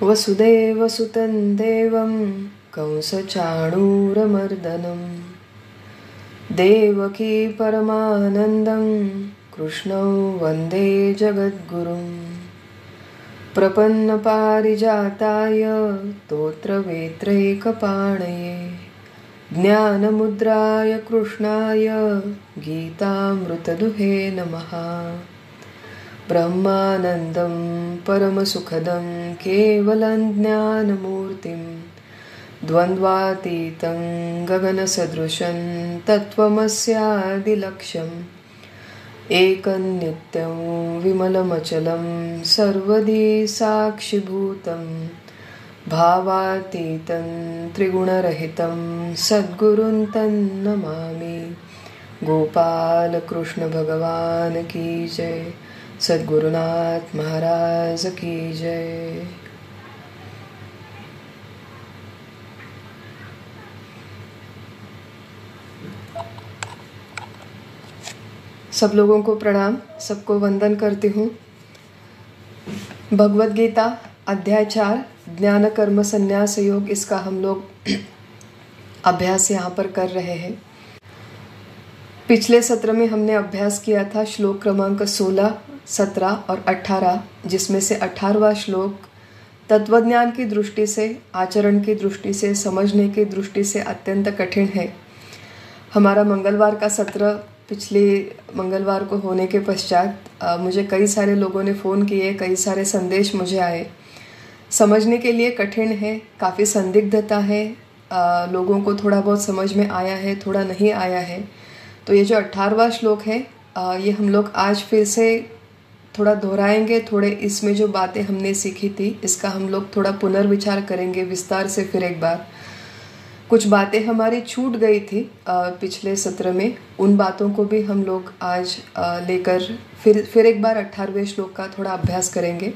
वसुदेवसुतं देवं कंसचाणूरमर्दनं देवकी परमानन्दं कृष्णं वन्दे जगद्गुरुं प्रपन्नपारिजाताय स्तोत्रवेत्रैकपाणये ज्ञानमुद्राय कृष्णाय गीतामृतदुहे नमः। ब्रह्मानन्दं परमसुखदं केवलं ज्ञानमूर्तिं द्वन्द्वातीतं गगनसदृशं तत्त्वमस्यादिलक्ष्यम् एकं नित्यं विमलमचलं सर्वदी साक्षिभूतं भावातीतं त्रिगुणरहितं सद्गुरुं तन्नमामि। गोपाल कृष्ण भगवान की जय, सद्गुरुनाथ महाराज की जय। सब लोगों को प्रणाम, सबको वंदन करती हूँ। भगवद गीता अध्याय 4 ज्ञान कर्म संन्यास योग, इसका हम लोग अभ्यास यहाँ पर कर रहे हैं। पिछले सत्र में हमने अभ्यास किया था श्लोक क्रमांक 16, 17 और 18, जिसमें से 18वां श्लोक तत्वज्ञान की दृष्टि से, आचरण की दृष्टि से, समझने की दृष्टि से अत्यंत कठिन है। हमारा मंगलवार का सत्र पिछले मंगलवार को होने के पश्चात मुझे कई सारे लोगों ने फ़ोन किए, कई सारे संदेश मुझे आए। समझने के लिए कठिन है, काफ़ी संदिग्धता है, लोगों को थोड़ा बहुत समझ में आया है, थोड़ा नहीं आया है। तो ये जो 18वां श्लोक है, ये हम लोग आज फिर से थोड़ा दोहराएंगे। थोड़े इसमें जो बातें हमने सीखी थी, इसका हम लोग थोड़ा पुनर्विचार करेंगे विस्तार से फिर एक बार। कुछ बातें हमारी छूट गई थी पिछले सत्र में, उन बातों को भी हम लोग आज लेकर फिर एक बार 18वें श्लोक का थोड़ा अभ्यास करेंगे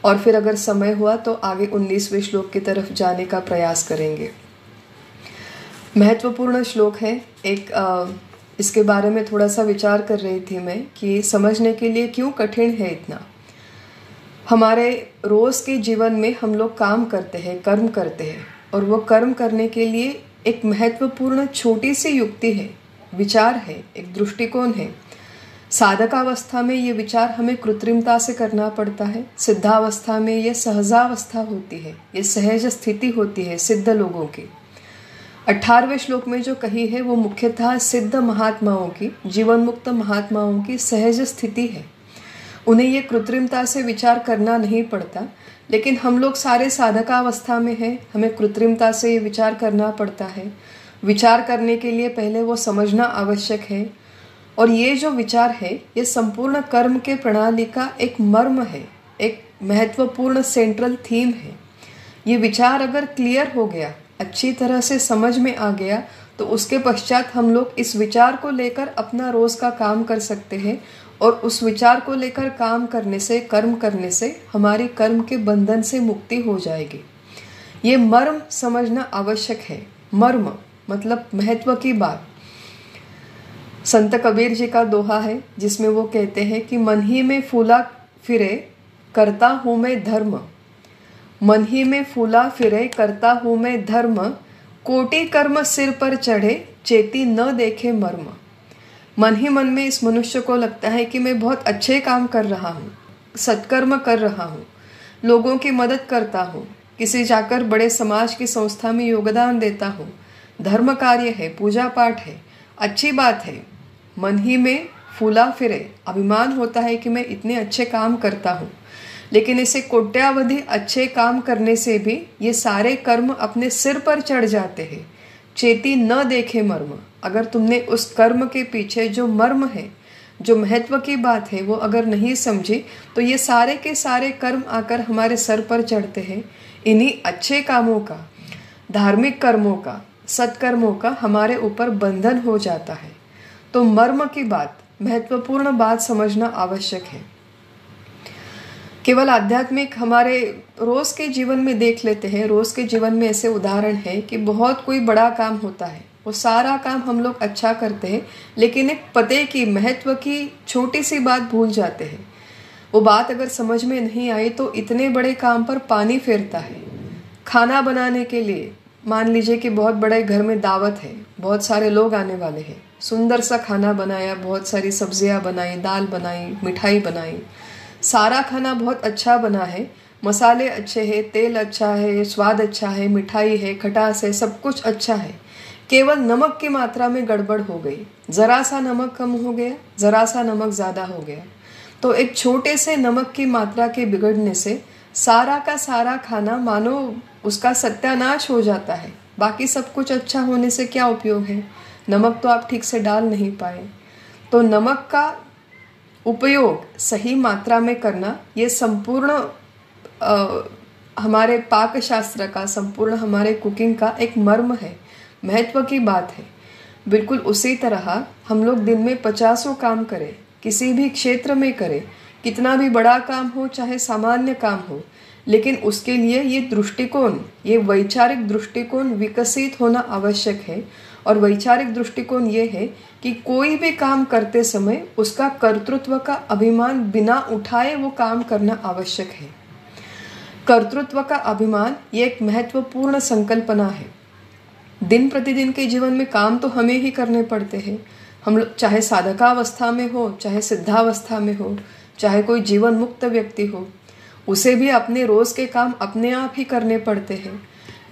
और फिर अगर समय हुआ तो आगे 19वें श्लोक की तरफ जाने का प्रयास करेंगे। महत्वपूर्ण श्लोक है एक, इसके बारे में थोड़ा सा विचार कर रही थी मैं कि समझने के लिए क्यों कठिन है इतना। हमारे रोज़ के जीवन में हम लोग काम करते हैं, कर्म करते हैं, और वो कर्म करने के लिए एक महत्वपूर्ण छोटी सी युक्ति है, विचार है, एक दृष्टिकोण है। साधकावस्था में ये विचार हमें कृत्रिमता से करना पड़ता है, सिद्धावस्था में ये सहजावस्था होती है, ये सहज स्थिति होती है सिद्ध लोगों की। 18वें श्लोक में जो कही है वो मुख्यतः सिद्ध महात्माओं की, जीवन मुक्त महात्माओं की सहज स्थिति है। उन्हें ये कृत्रिमता से विचार करना नहीं पड़ता, लेकिन हम लोग सारे साधकावस्था में हैं, हमें कृत्रिमता से ये विचार करना पड़ता है। विचार करने के लिए पहले वो समझना आवश्यक है, और ये जो विचार है ये संपूर्ण कर्म के प्रणाली का एक मर्म है, एक महत्वपूर्ण सेंट्रल थीम है। ये विचार अगर क्लियर हो गया, अच्छी तरह से समझ में आ गया, तो उसके पश्चात हम लोग इस विचार को लेकर अपना रोज़ का काम कर सकते हैं, और उस विचार को लेकर काम करने से, कर्म करने से हमारी कर्म के बंधन से मुक्ति हो जाएगी। ये मर्म समझना आवश्यक है। मर्म मतलब महत्व की बात। संत कबीर जी का दोहा है जिसमें वो कहते हैं कि मन ही में फूला फिरे करता हूँ मैं धर्म, मन ही में फूला फिरे करता हूँ मैं धर्म, कोटि कर्म सिर पर चढ़े चेती न देखे मर्म। मन ही मन में इस मनुष्य को लगता है कि मैं बहुत अच्छे काम कर रहा हूँ, सत्कर्म कर रहा हूँ, लोगों की मदद करता हूँ, किसी जाकर बड़े समाज की संस्था में योगदान देता हूँ, धर्म कार्य है, पूजा पाठ है, अच्छी बात है। मन ही में फूला फिरे, अभिमान होता है कि मैं इतने अच्छे काम करता हूँ, लेकिन इसे कोट्यावधि अच्छे काम करने से भी ये सारे कर्म अपने सिर पर चढ़ जाते हैं। चेती न देखे मर्म। अगर तुमने उस कर्म के पीछे जो मर्म है, जो महत्व की बात है, वो अगर नहीं समझी, तो ये सारे के सारे कर्म आकर हमारे सर पर चढ़ते हैं। इन्हीं अच्छे कामों का, धार्मिक कर्मों का, सत्कर्मों का हमारे ऊपर बंधन हो जाता है। तो मर्म की बात, महत्वपूर्ण बात समझना आवश्यक है। केवल आध्यात्मिक, हमारे रोज़ के जीवन में देख लेते हैं। रोज़ के जीवन में ऐसे उदाहरण है कि बहुत कोई बड़ा काम होता है, वो सारा काम हम लोग अच्छा करते हैं, लेकिन एक पते की, महत्व की छोटी सी बात भूल जाते हैं। वो बात अगर समझ में नहीं आई तो इतने बड़े काम पर पानी फेरता है। खाना बनाने के लिए मान लीजिए कि बहुत बड़े घर में दावत है, बहुत सारे लोग आने वाले हैं, सुंदर सा खाना बनाया, बहुत सारी सब्जियां बनाई, दाल बनाई, मिठाई बनाई, सारा खाना बहुत अच्छा बना है, मसाले अच्छे हैं, तेल अच्छा है, स्वाद अच्छा है, मिठाई है, खटास है, सब कुछ अच्छा है। केवल नमक की मात्रा में गड़बड़ हो गई, ज़रा सा नमक कम हो गया, ज़रा सा नमक ज़्यादा हो गया, तो एक छोटे से नमक की मात्रा के बिगड़ने से सारा का सारा खाना मानो उसका सत्यानाश हो जाता है। बाकी सब कुछ अच्छा होने से क्या उपयोग है, नमक तो आप ठीक से डाल नहीं पाए। तो नमक का उपयोग सही मात्रा में करना ये संपूर्ण हमारे पाक शास्त्र का, संपूर्ण हमारे कुकिंग का एक मर्म है, महत्व की बात है। बिल्कुल उसी तरह हम लोग दिन में 50 काम करें, किसी भी क्षेत्र में करें, कितना भी बड़ा काम हो चाहे सामान्य काम हो, लेकिन उसके लिए ये दृष्टिकोण, ये वैचारिक दृष्टिकोण विकसित होना आवश्यक है। और वैचारिक दृष्टिकोण ये है कि कोई भी काम करते समय उसका कर्तृत्व का अभिमान बिना उठाए वो काम करना आवश्यक है। कर्तृत्व का अभिमान ये एक महत्वपूर्ण संकल्पना है। दिन प्रतिदिन के जीवन में काम तो हमें ही करने पड़ते हैं। हम लोग चाहे साधकावस्था में हो, चाहे सिद्धावस्था में हो, चाहे कोई जीवन मुक्त व्यक्ति हो, उसे भी अपने रोज के काम अपने आप ही करने पड़ते हैं।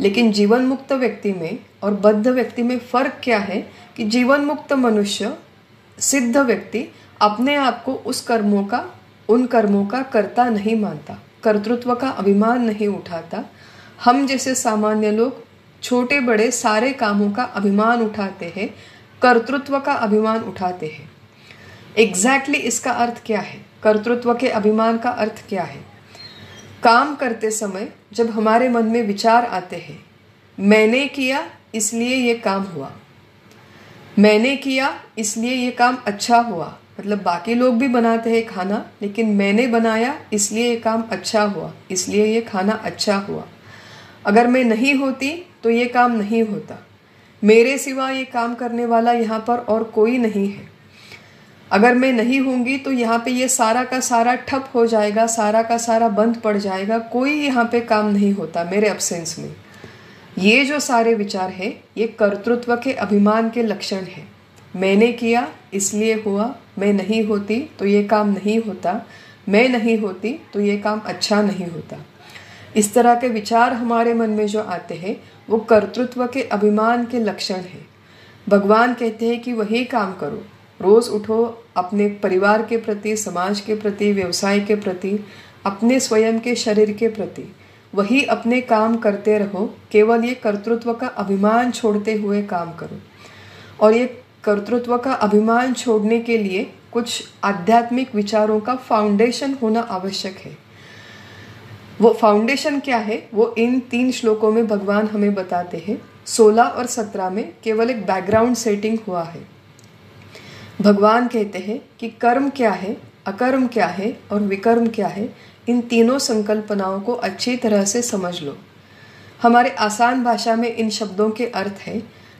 लेकिन जीवन मुक्त व्यक्ति में और बद्ध व्यक्ति में फर्क क्या है कि जीवन मुक्त मनुष्य, सिद्ध व्यक्ति अपने आप को उन कर्मों का कर्ता नहीं मानता, कर्तृत्व का अभिमान नहीं उठाता। हम जैसे सामान्य लोग छोटे बड़े सारे कामों का अभिमान उठाते हैं, कर्तृत्व का अभिमान उठाते हैं। एग्जैक्टली इसका अर्थ क्या है, कर्तृत्व के अभिमान का अर्थ क्या है? काम करते समय जब हमारे मन में विचार आते हैं, मैंने किया इसलिए ये काम हुआ, मैंने किया इसलिए ये काम अच्छा हुआ, मतलब बाकी लोग भी बनाते हैं खाना, लेकिन मैंने बनाया इसलिए ये काम अच्छा हुआ, इसलिए ये खाना अच्छा हुआ। अगर मैं नहीं होती तो ये काम नहीं होता, मेरे सिवा ये काम करने वाला यहाँ पर और कोई नहीं है। अगर मैं नहीं होंगी तो यहाँ पे ये सारा का सारा ठप हो जाएगा, सारा का सारा बंद पड़ जाएगा, कोई यहाँ पे काम नहीं होता मेरे अब्सेंस में। ये जो सारे विचार है ये कर्तृत्व के अभिमान के लक्षण है। मैंने किया इसलिए हुआ, मैं नहीं होती तो ये काम नहीं होता, मैं नहीं होती तो ये काम अच्छा नहीं होता। इस तरह के विचार हमारे मन में जो आते हैं वो कर्तृत्व के अभिमान के लक्षण हैं। भगवान कहते हैं कि वही काम करो, रोज़ उठो, अपने परिवार के प्रति, समाज के प्रति, व्यवसाय के प्रति, अपने स्वयं के शरीर के प्रति वही अपने काम करते रहो। केवल ये कर्तृत्व का अभिमान छोड़ते हुए काम करो। और ये कर्तृत्व का अभिमान छोड़ने के लिए कुछ आध्यात्मिक विचारों का फाउंडेशन होना आवश्यक है। वो फाउंडेशन क्या है वो इन 3 श्लोकों में भगवान हमें बताते हैं। 16 और 17 में केवल एक बैकग्राउंड सेटिंग हुआ है। भगवान कहते हैं कि कर्म क्या है, अकर्म क्या है और विकर्म क्या है, इन तीनों संकल्पनाओं को अच्छी तरह से समझ लो। हमारे आसान भाषा में इन शब्दों के अर्थ है।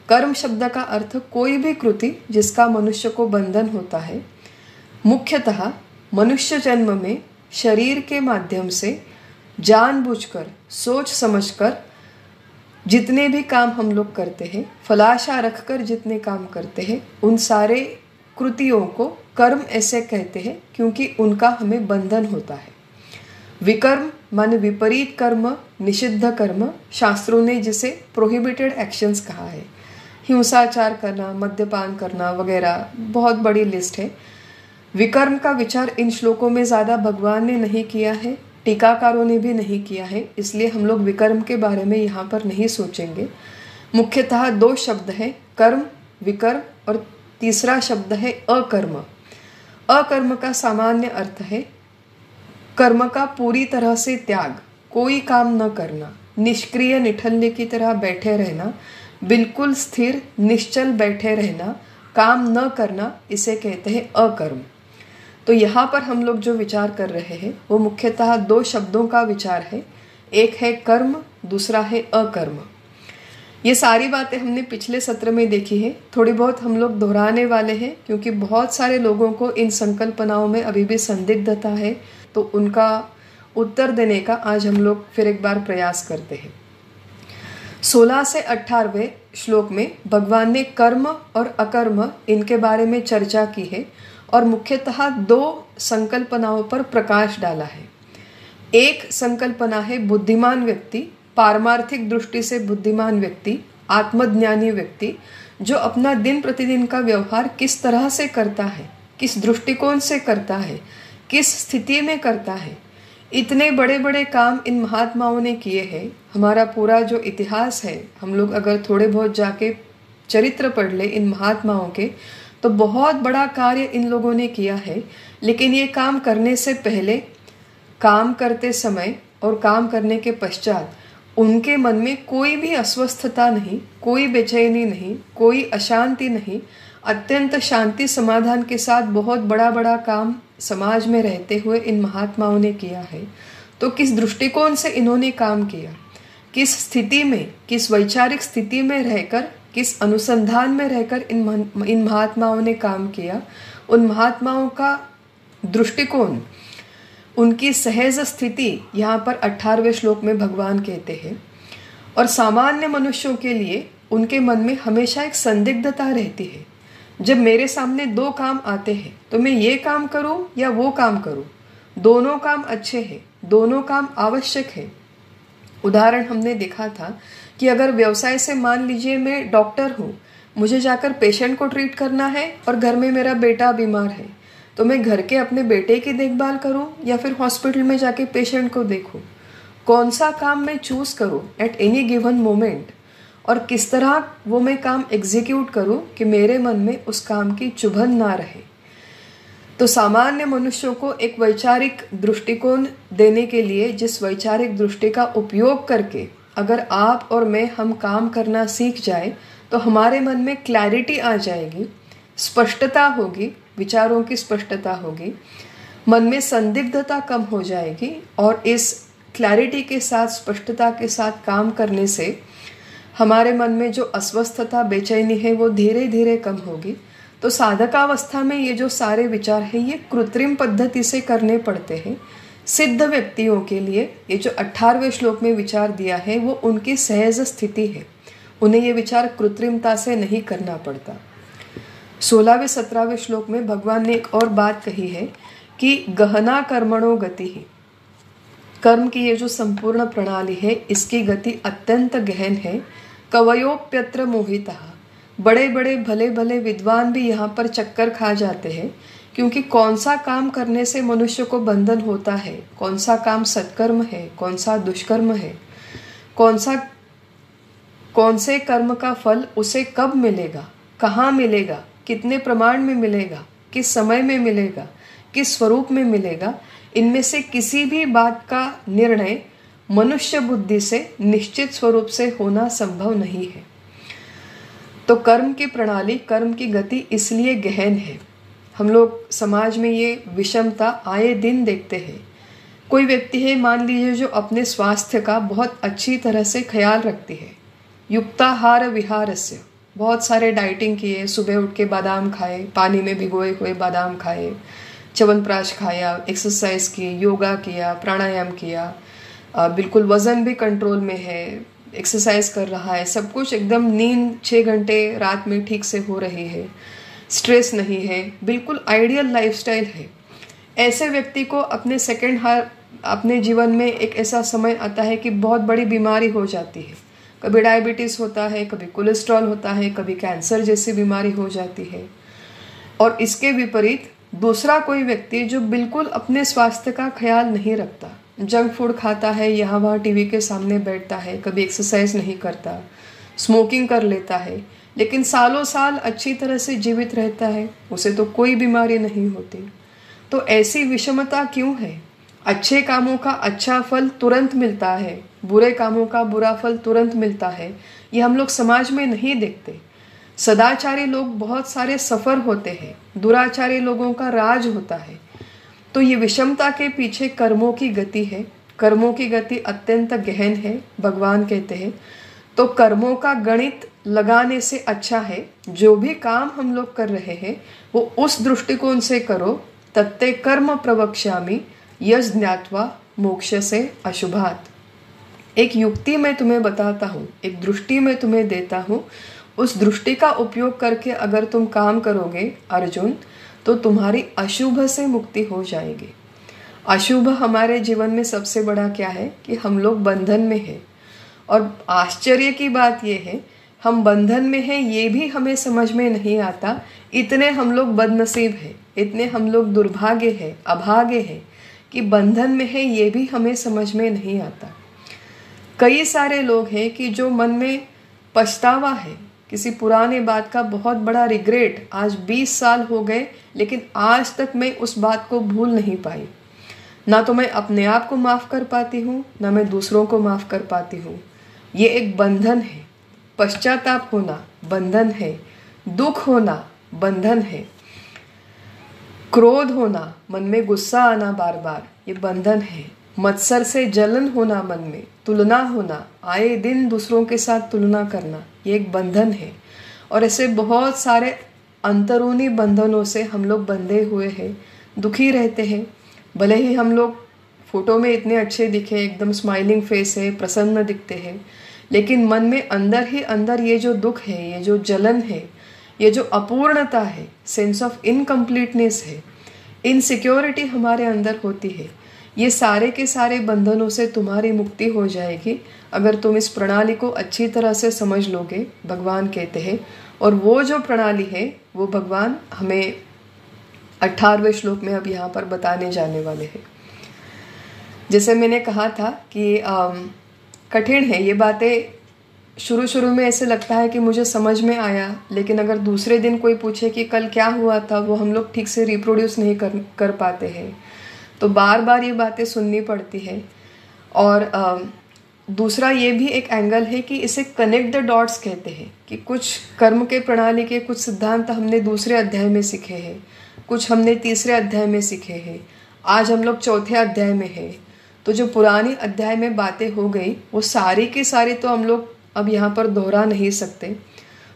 कर्म शब्द का अर्थ कोई भी कृति जिसका मनुष्य को बंधन होता है। मुख्यतः मनुष्य जन्म में शरीर के माध्यम से जानबूझकर, सोच समझकर जितने भी काम हम लोग करते हैं, फलाशा रखकर जितने काम करते हैं, उन सारे कृतियों को कर्म ऐसे कहते हैं क्योंकि उनका हमें बंधन होता है। विकर्म माने विपरीत कर्म, निषिद्ध कर्म, शास्त्रों ने जिसे प्रोहिबिटेड एक्शंस कहा है। हिंसाचार करना, मद्यपान करना वगैरह, बहुत बड़ी लिस्ट है। विकर्म का विचार इन श्लोकों में ज़्यादा भगवान ने नहीं किया है, टीकाकारों ने भी नहीं किया है, इसलिए हम लोग विकर्म के बारे में यहाँ पर नहीं सोचेंगे। मुख्यतः 2 शब्द हैं, कर्म, विकर्म, और तीसरा शब्द है अकर्म। अकर्म का सामान्य अर्थ है कर्म का पूरी तरह से त्याग, कोई काम न करना, निष्क्रिय निठल्ले की तरह बैठे रहना, बिल्कुल स्थिर निश्चल बैठे रहना, काम न करना, इसे कहते हैं अकर्म। तो यहाँ पर हम लोग जो विचार कर रहे हैं वो मुख्यतः 2 शब्दों का विचार है। एक है कर्म, दूसरा है अकर्म। ये सारी बातें हमने पिछले सत्र में देखी है, थोड़ी बहुत हम लोग दोहराने वाले हैं क्योंकि बहुत सारे लोगों को इन संकल्पनाओं में अभी भी संदिग्धता है, तो उनका उत्तर देने का आज हम लोग फिर एक बार प्रयास करते हैं। 16 से 18वें श्लोक में भगवान ने कर्म और अकर्म इनके बारे में चर्चा की है और मुख्यतः 2 संकल्पनाओं पर प्रकाश डाला है। एक संकल्पना है बुद्धिमान व्यक्ति, पारमार्थिक दृष्टि से बुद्धिमान व्यक्ति, आत्मज्ञानी व्यक्ति, जो अपना दिन प्रतिदिन का व्यवहार किस तरह से करता है, किस दृष्टिकोण से करता है, किस स्थिति में करता है। इतने बड़े बड़े काम इन महात्माओं ने किए हैं। हमारा पूरा जो इतिहास है, हम लोग अगर थोड़े बहुत जाके चरित्र पढ़ ले इन महात्माओं के, तो बहुत बड़ा कार्य इन लोगों ने किया है। लेकिन ये काम करने से पहले, काम करते समय और काम करने के पश्चात उनके मन में कोई भी अस्वस्थता नहीं, कोई बेचैनी नहीं, कोई अशांति नहीं, अत्यंत शांति समाधान के साथ बहुत बड़ा बड़ा काम समाज में रहते हुए इन महात्माओं ने किया है। तो किस दृष्टिकोण से इन्होंने काम किया, किस स्थिति में, किस वैचारिक स्थिति में रहकर, किस अनुसंधान में रहकर इन महात्माओं ने काम किया, उन महात्माओं का दृष्टिकोण, उनकी सहज स्थिति यहाँ पर 18वें श्लोक में भगवान कहते हैं। और सामान्य मनुष्यों के लिए उनके मन में हमेशा एक संदिग्धता रहती है। जब मेरे सामने 2 काम आते हैं तो मैं ये काम करूं या वो काम करूं। दोनों काम अच्छे हैं, दोनों काम आवश्यक है। उदाहरण हमने देखा था कि अगर व्यवसाय से मान लीजिए मैं डॉक्टर हूँ, मुझे जाकर पेशेंट को ट्रीट करना है और घर में मेरा बेटा बीमार है, तो मैं घर के अपने बेटे की देखभाल करूं या फिर हॉस्पिटल में जाके पेशेंट को देखूं। कौन सा काम मैं चूज करूं एट एनी गिवन मोमेंट, और किस तरह वो मैं काम एग्जीक्यूट करूं कि मेरे मन में उस काम की चुभन ना रहे। तो सामान्य मनुष्यों को एक वैचारिक दृष्टिकोण देने के लिए, जिस वैचारिक दृष्टि का उपयोग करके अगर आप और मैं हम काम करना सीख जाए, तो हमारे मन में क्लैरिटी आ जाएगी, स्पष्टता होगी, विचारों की स्पष्टता होगी, मन में संदिग्धता कम हो जाएगी। और इस क्लैरिटी के साथ, स्पष्टता के साथ काम करने से हमारे मन में जो अस्वस्थता, बेचैनी है, वो धीरे धीरे कम होगी। तो साधकावस्था में ये जो सारे विचार हैं, ये कृत्रिम पद्धति से करने पड़ते हैं। सिद्ध व्यक्तियों के लिए ये जो 18वें श्लोक में विचार दिया है, वो उनकी सहज स्थिति है। उन्हें ये विचार कृत्रिमता से नहीं करना पड़ता। 16वें 17वें श्लोक में भगवान ने एक और बात कही है कि गहना कर्मणो गति ही, कर्म की ये जो संपूर्ण प्रणाली है, इसकी गति अत्यंत गहन है। कवयोप्यत्र मोहितः, बड़े बड़े भले भले विद्वान भी यहाँ पर चक्कर खा जाते हैं, क्योंकि कौन सा काम करने से मनुष्य को बंधन होता है, कौन सा काम सत्कर्म है, कौन सा दुष्कर्म है, कौन से कर्म का फल उसे कब मिलेगा, कहाँ मिलेगा, कितने प्रमाण में मिलेगा, किस समय में मिलेगा, किस स्वरूप में मिलेगा, इनमें से किसी भी बात का निर्णय मनुष्य बुद्धि से निश्चित स्वरूप से होना संभव नहीं है। तो कर्म की प्रणाली, कर्म की गति इसलिए गहन है। हम लोग समाज में ये विषमता आए दिन देखते हैं। कोई व्यक्ति है, मान लीजिए, जो अपने स्वास्थ्य का बहुत अच्छी तरह से ख्याल रखती है, युक्ताहार विहारस्य, बहुत सारे डाइटिंग किए, सुबह उठ के बादाम खाए, पानी में भिगोए हुए बादाम खाए, च्यवनप्राश खाया, एक्सरसाइज की, योगा किया, प्राणायाम किया, बिल्कुल वजन भी कंट्रोल में है, एक्सरसाइज कर रहा है, सब कुछ एकदम, नींद 6 घंटे रात में ठीक से हो रही है, स्ट्रेस नहीं है, बिल्कुल आइडियल लाइफस्टाइल है। ऐसे व्यक्ति को अपने जीवन में एक ऐसा समय आता है कि बहुत बड़ी बीमारी हो जाती है। कभी डायबिटीज़ होता है, कभी कोलेस्ट्रॉल होता है, कभी कैंसर जैसी बीमारी हो जाती है। और इसके विपरीत दूसरा कोई व्यक्ति जो बिल्कुल अपने स्वास्थ्य का ख्याल नहीं रखता, जंक फूड खाता है, यहाँ वहाँ टीवी के सामने बैठता है, कभी एक्सरसाइज नहीं करता, स्मोकिंग कर लेता है, लेकिन सालों साल अच्छी तरह से जीवित रहता है, उसे तो कोई बीमारी नहीं होती। तो ऐसी विषमता क्यों है? अच्छे कामों का अच्छा फल तुरंत मिलता है, बुरे कामों का बुरा फल तुरंत मिलता है, ये हम लोग समाज में नहीं देखते। सदाचारी लोग बहुत सारे सफर होते हैं, दुराचारी लोगों का राज होता है। तो ये विषमता के पीछे कर्मों की गति है। कर्मों की गति अत्यंत गहन है। भगवान कहते हैं तो कर्मों का गणित लगाने से अच्छा है जो भी काम हम लोग कर रहे हैं वो उस दृष्टिकोण से करो। तत्ते कर्म प्रवक्ष्यामि यश ज्ञात्वा मोक्ष से अशुभात। एक युक्ति मैं तुम्हें बताता हूँ, एक दृष्टि मैं तुम्हें देता हूँ, उस दृष्टि का उपयोग करके अगर तुम काम करोगे अर्जुन तो तुम्हारी अशुभ से मुक्ति हो जाएगी। अशुभ हमारे जीवन में सबसे बड़ा क्या है कि हम लोग बंधन में हैं, और आश्चर्य की बात यह है हम बंधन में हैं ये भी हमें समझ में नहीं आता। इतने हम लोग बदनसीब हैं, इतने हम लोग दुर्भाग्य हैं, अभागे हैं कि बंधन में है ये भी हमें समझ में नहीं आता। कई सारे लोग हैं कि जो मन में पछतावा है, किसी पुराने बात का बहुत बड़ा रिग्रेट, आज 20 साल हो गए लेकिन आज तक मैं उस बात को भूल नहीं पाई। ना तो मैं अपने आप को माफ़ कर पाती हूँ, ना मैं दूसरों को माफ़ कर पाती हूँ। ये एक बंधन है। पश्चाताप होना बंधन है, दुख होना बंधन है, क्रोध होना, मन में गुस्सा आना बार बार, ये बंधन है। मत्सर से जलन होना, मन में तुलना होना, आए दिन दूसरों के साथ तुलना करना, ये एक बंधन है। और ऐसे बहुत सारे अंतरूनी बंधनों से हम लोग बंधे हुए हैं, दुखी रहते हैं। भले ही हम लोग फोटो में इतने अच्छे दिखे, एकदम स्माइलिंग फेस है, प्रसन्न दिखते हैं, लेकिन मन में अंदर ही अंदर ये जो दुख है, ये जो जलन है, ये जो अपूर्णता है, सेंस ऑफ इनकम्प्लीटनेस है, इनसिक्योरिटी हमारे अंदर होती है। ये सारे के सारे बंधनों से तुम्हारी मुक्ति हो जाएगी अगर तुम इस प्रणाली को अच्छी तरह से समझ लोगे, भगवान कहते हैं। और वो जो प्रणाली है वो भगवान हमें 18वें श्लोक में अब यहाँ पर बताने जाने वाले हैं। जैसे मैंने कहा था कि कठिन है ये बातें। शुरू में ऐसे लगता है कि मुझे समझ में आया, लेकिन अगर दूसरे दिन कोई पूछे कि कल क्या हुआ था, वो हम लोग ठीक से रिप्रोड्यूस नहीं कर पाते हैं। तो बार बार ये बातें सुननी पड़ती है। और दूसरा ये भी एक एंगल है कि इसे कनेक्ट द डॉट्स कहते हैं कि कुछ कर्म के प्रणाली के कुछ सिद्धांत हमने दूसरे अध्याय में सीखे हैं, कुछ हमने तीसरे अध्याय में सीखे हैं, आज हम लोग चौथे अध्याय में हैं। तो जो पुरानी अध्याय में बातें हो गई वो सारी की सारी तो हम लोग अब यहाँ पर दोहरा नहीं सकते।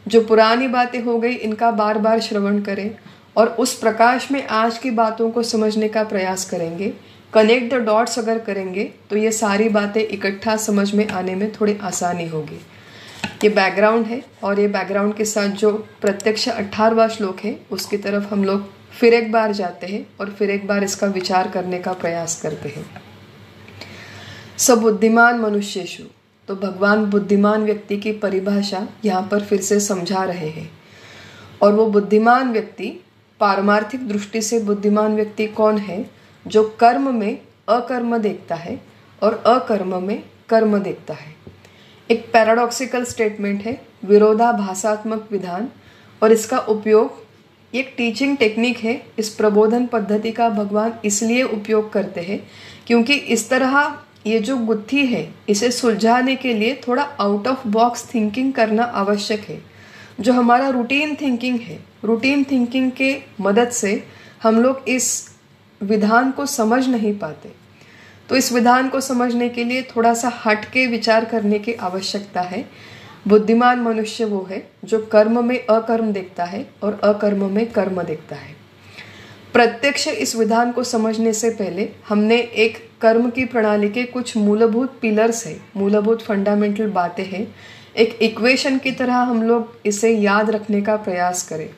जो पुरानी बातें हो गई इनका बार बार श्रवण करें और उस प्रकाश में आज की बातों को समझने का प्रयास करेंगे। कनेक्ट द डॉट्स अगर करेंगे तो ये सारी बातें इकट्ठा समझ में आने में थोड़ी आसानी होगी। ये बैकग्राउंड है और ये बैकग्राउंड के साथ जो प्रत्यक्ष 18वां श्लोक है उसकी तरफ हम लोग फिर एक बार जाते हैं और फिर एक बार इसका विचार करने का प्रयास करते हैं। सबुद्धिमान मनुष्येषु, तो भगवान बुद्धिमान व्यक्ति की परिभाषा यहाँ पर फिर से समझा रहे हैं। और वो बुद्धिमान व्यक्ति, पारमार्थिक दृष्टि से बुद्धिमान व्यक्ति कौन है? जो कर्म में अकर्म देखता है और अकर्म में कर्म देखता है। एक पैराडॉक्सिकल स्टेटमेंट है, विरोधाभासात्मक विधान, और इसका उपयोग एक टीचिंग टेक्निक है। इस प्रबोधन पद्धति का भगवान इसलिए उपयोग करते हैं क्योंकि इस तरह ये जो गुत्थी है इसे सुलझाने के लिए थोड़ा आउट ऑफ बॉक्स थिंकिंग करना आवश्यक है। जो हमारा रूटीन थिंकिंग है, रूटीन थिंकिंग के मदद से हम लोग इस विधान को समझ नहीं पाते। तो इस विधान को समझने के लिए थोड़ा सा हट के विचार करने की आवश्यकता है। बुद्धिमान मनुष्य वो है जो कर्म में अकर्म देखता है और अकर्म में कर्म देखता है। प्रत्यक्ष इस विधान को समझने से पहले हमने एक कर्म की प्रणाली के कुछ मूलभूत पिलर्स है, मूलभूत फंडामेंटल बातें हैं। एक इक्वेशन की तरह हम लोग इसे याद रखने का प्रयास करें।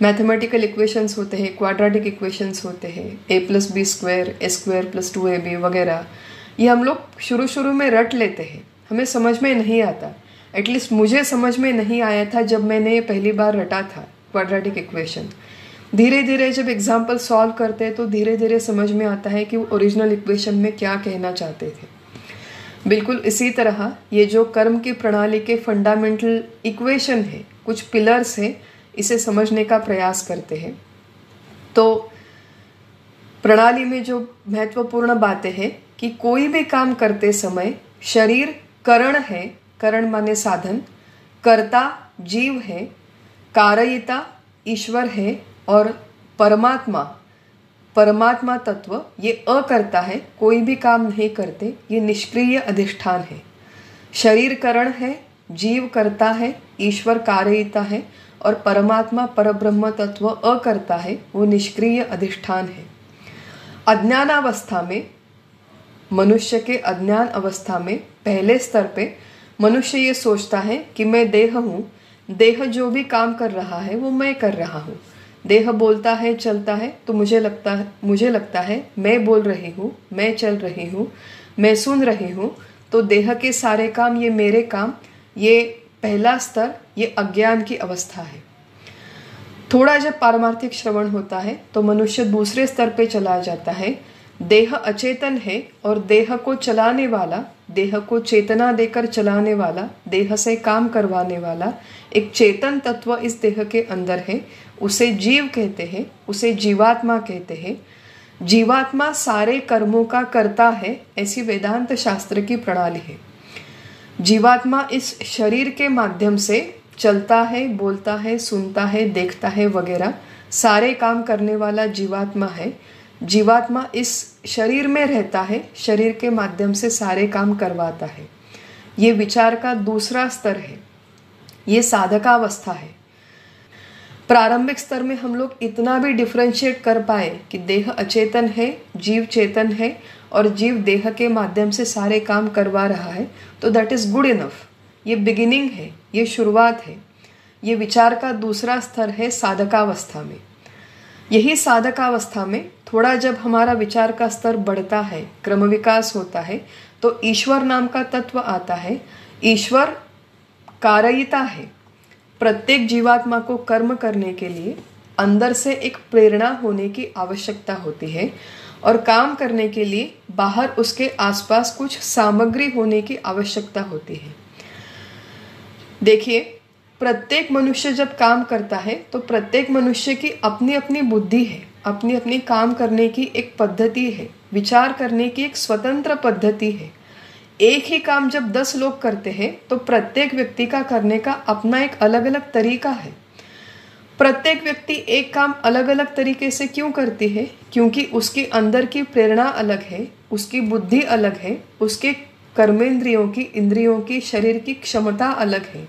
मैथमेटिकल इक्वेशंस होते हैं, क्वाड्रेटिक इक्वेशंस होते हैं, a+b² a² + 2ab वगैरह। ये हम लोग शुरू में रट लेते हैं, हमें समझ में नहीं आता। एटलीस्ट मुझे समझ में नहीं आया था जब मैंने ये पहली बार रटा था क्वाड्रेटिक इक्वेशन। धीरे धीरे जब एग्जाम्पल सॉल्व करते हैं तो धीरे धीरे समझ में आता है कि वो ओरिजिनल इक्वेशन में क्या कहना चाहते थे। बिल्कुल इसी तरह ये जो कर्म की प्रणाली के फंडामेंटल इक्वेशन है, कुछ पिलर्स है, इसे समझने का प्रयास करते हैं। तो प्रणाली में जो महत्वपूर्ण बातें हैं कि कोई भी काम करते समय शरीर करण है, करण माने साधन, कर्ता जीव है, कारयिता ईश्वर है और परमात्मा तत्व ये अकर्ता है, कोई भी काम नहीं करते, ये निष्क्रिय अधिष्ठान है। शरीर करण है, जीव करता है, ईश्वर कारयिता है और परमात्मा परब्रह्म तत्व अकर्ता है, वो निष्क्रिय अधिष्ठान है। अज्ञानावस्था में, मनुष्य के अज्ञान अवस्था में पहले स्तर पे मनुष्य ये सोचता है कि मैं देह हूँ, देह जो भी काम कर रहा है वो मैं कर रहा हूँ। देह बोलता है, चलता है, तो मुझे लगता है मैं बोल रही हूँ, मैं चल रही हूँ, मैं सुन रही हूँ, तो देह के सारे काम ये मेरे काम। ये पहला स्तर, ये अज्ञान की अवस्था है। थोड़ा जब पारमार्थिक श्रवण होता है तो मनुष्य दूसरे स्तर पे चला जाता है। देह अचेतन है और देह को चलाने वाला, देह को चेतना देकर चलाने वाला, देह से काम करवाने वाला एक चेतन तत्व इस देह के अंदर है। उसे जीव कहते हैं, उसे जीवात्मा कहते हैं। जीवात्मा सारे कर्मों का कर्ता है, ऐसी वेदांत शास्त्र की प्रणाली है। जीवात्मा इस शरीर के माध्यम से चलता है, बोलता है, सुनता है, देखता है वगैरह, सारे काम करने वाला जीवात्मा है। जीवात्मा इस शरीर में रहता है, शरीर के माध्यम से सारे काम करवाता है। ये विचार का दूसरा स्तर है, ये साधकावस्था है। प्रारंभिक स्तर में हम लोग इतना भी डिफरेंशिएट कर पाए कि देह अचेतन है, जीव चेतन है और जीव देह के माध्यम से सारे काम करवा रहा है, तो दैट इज गुड इनफ। ये बिगिनिंग है, ये शुरुआत है। ये विचार का दूसरा स्तर है साधकावस्था में। यही साधकावस्था में थोड़ा जब हमारा विचार का स्तर बढ़ता है, क्रम विकास होता है, तो ईश्वर नाम का तत्व आता है। ईश्वर कारयिता है। प्रत्येक जीवात्मा को कर्म करने के लिए अंदर से एक प्रेरणा होने की आवश्यकता होती है और काम करने के लिए बाहर उसके आसपास कुछ सामग्री होने की आवश्यकता होती है। देखिए, प्रत्येक मनुष्य जब काम करता है तो प्रत्येक मनुष्य की अपनी अपनी बुद्धि है, अपनी अपनी काम करने की एक पद्धति है, विचार करने की एक स्वतंत्र पद्धति है। एक ही काम जब 10 लोग करते हैं तो प्रत्येक व्यक्ति का करने का अपना एक अलग अलग तरीका है। प्रत्येक व्यक्ति एक काम अलग अलग तरीके से क्यों करती है? क्योंकि उसके अंदर की प्रेरणा अलग है, उसकी बुद्धि अलग है, उसके कर्मेंद्रियों की, इंद्रियों की, शरीर की क्षमता अलग है।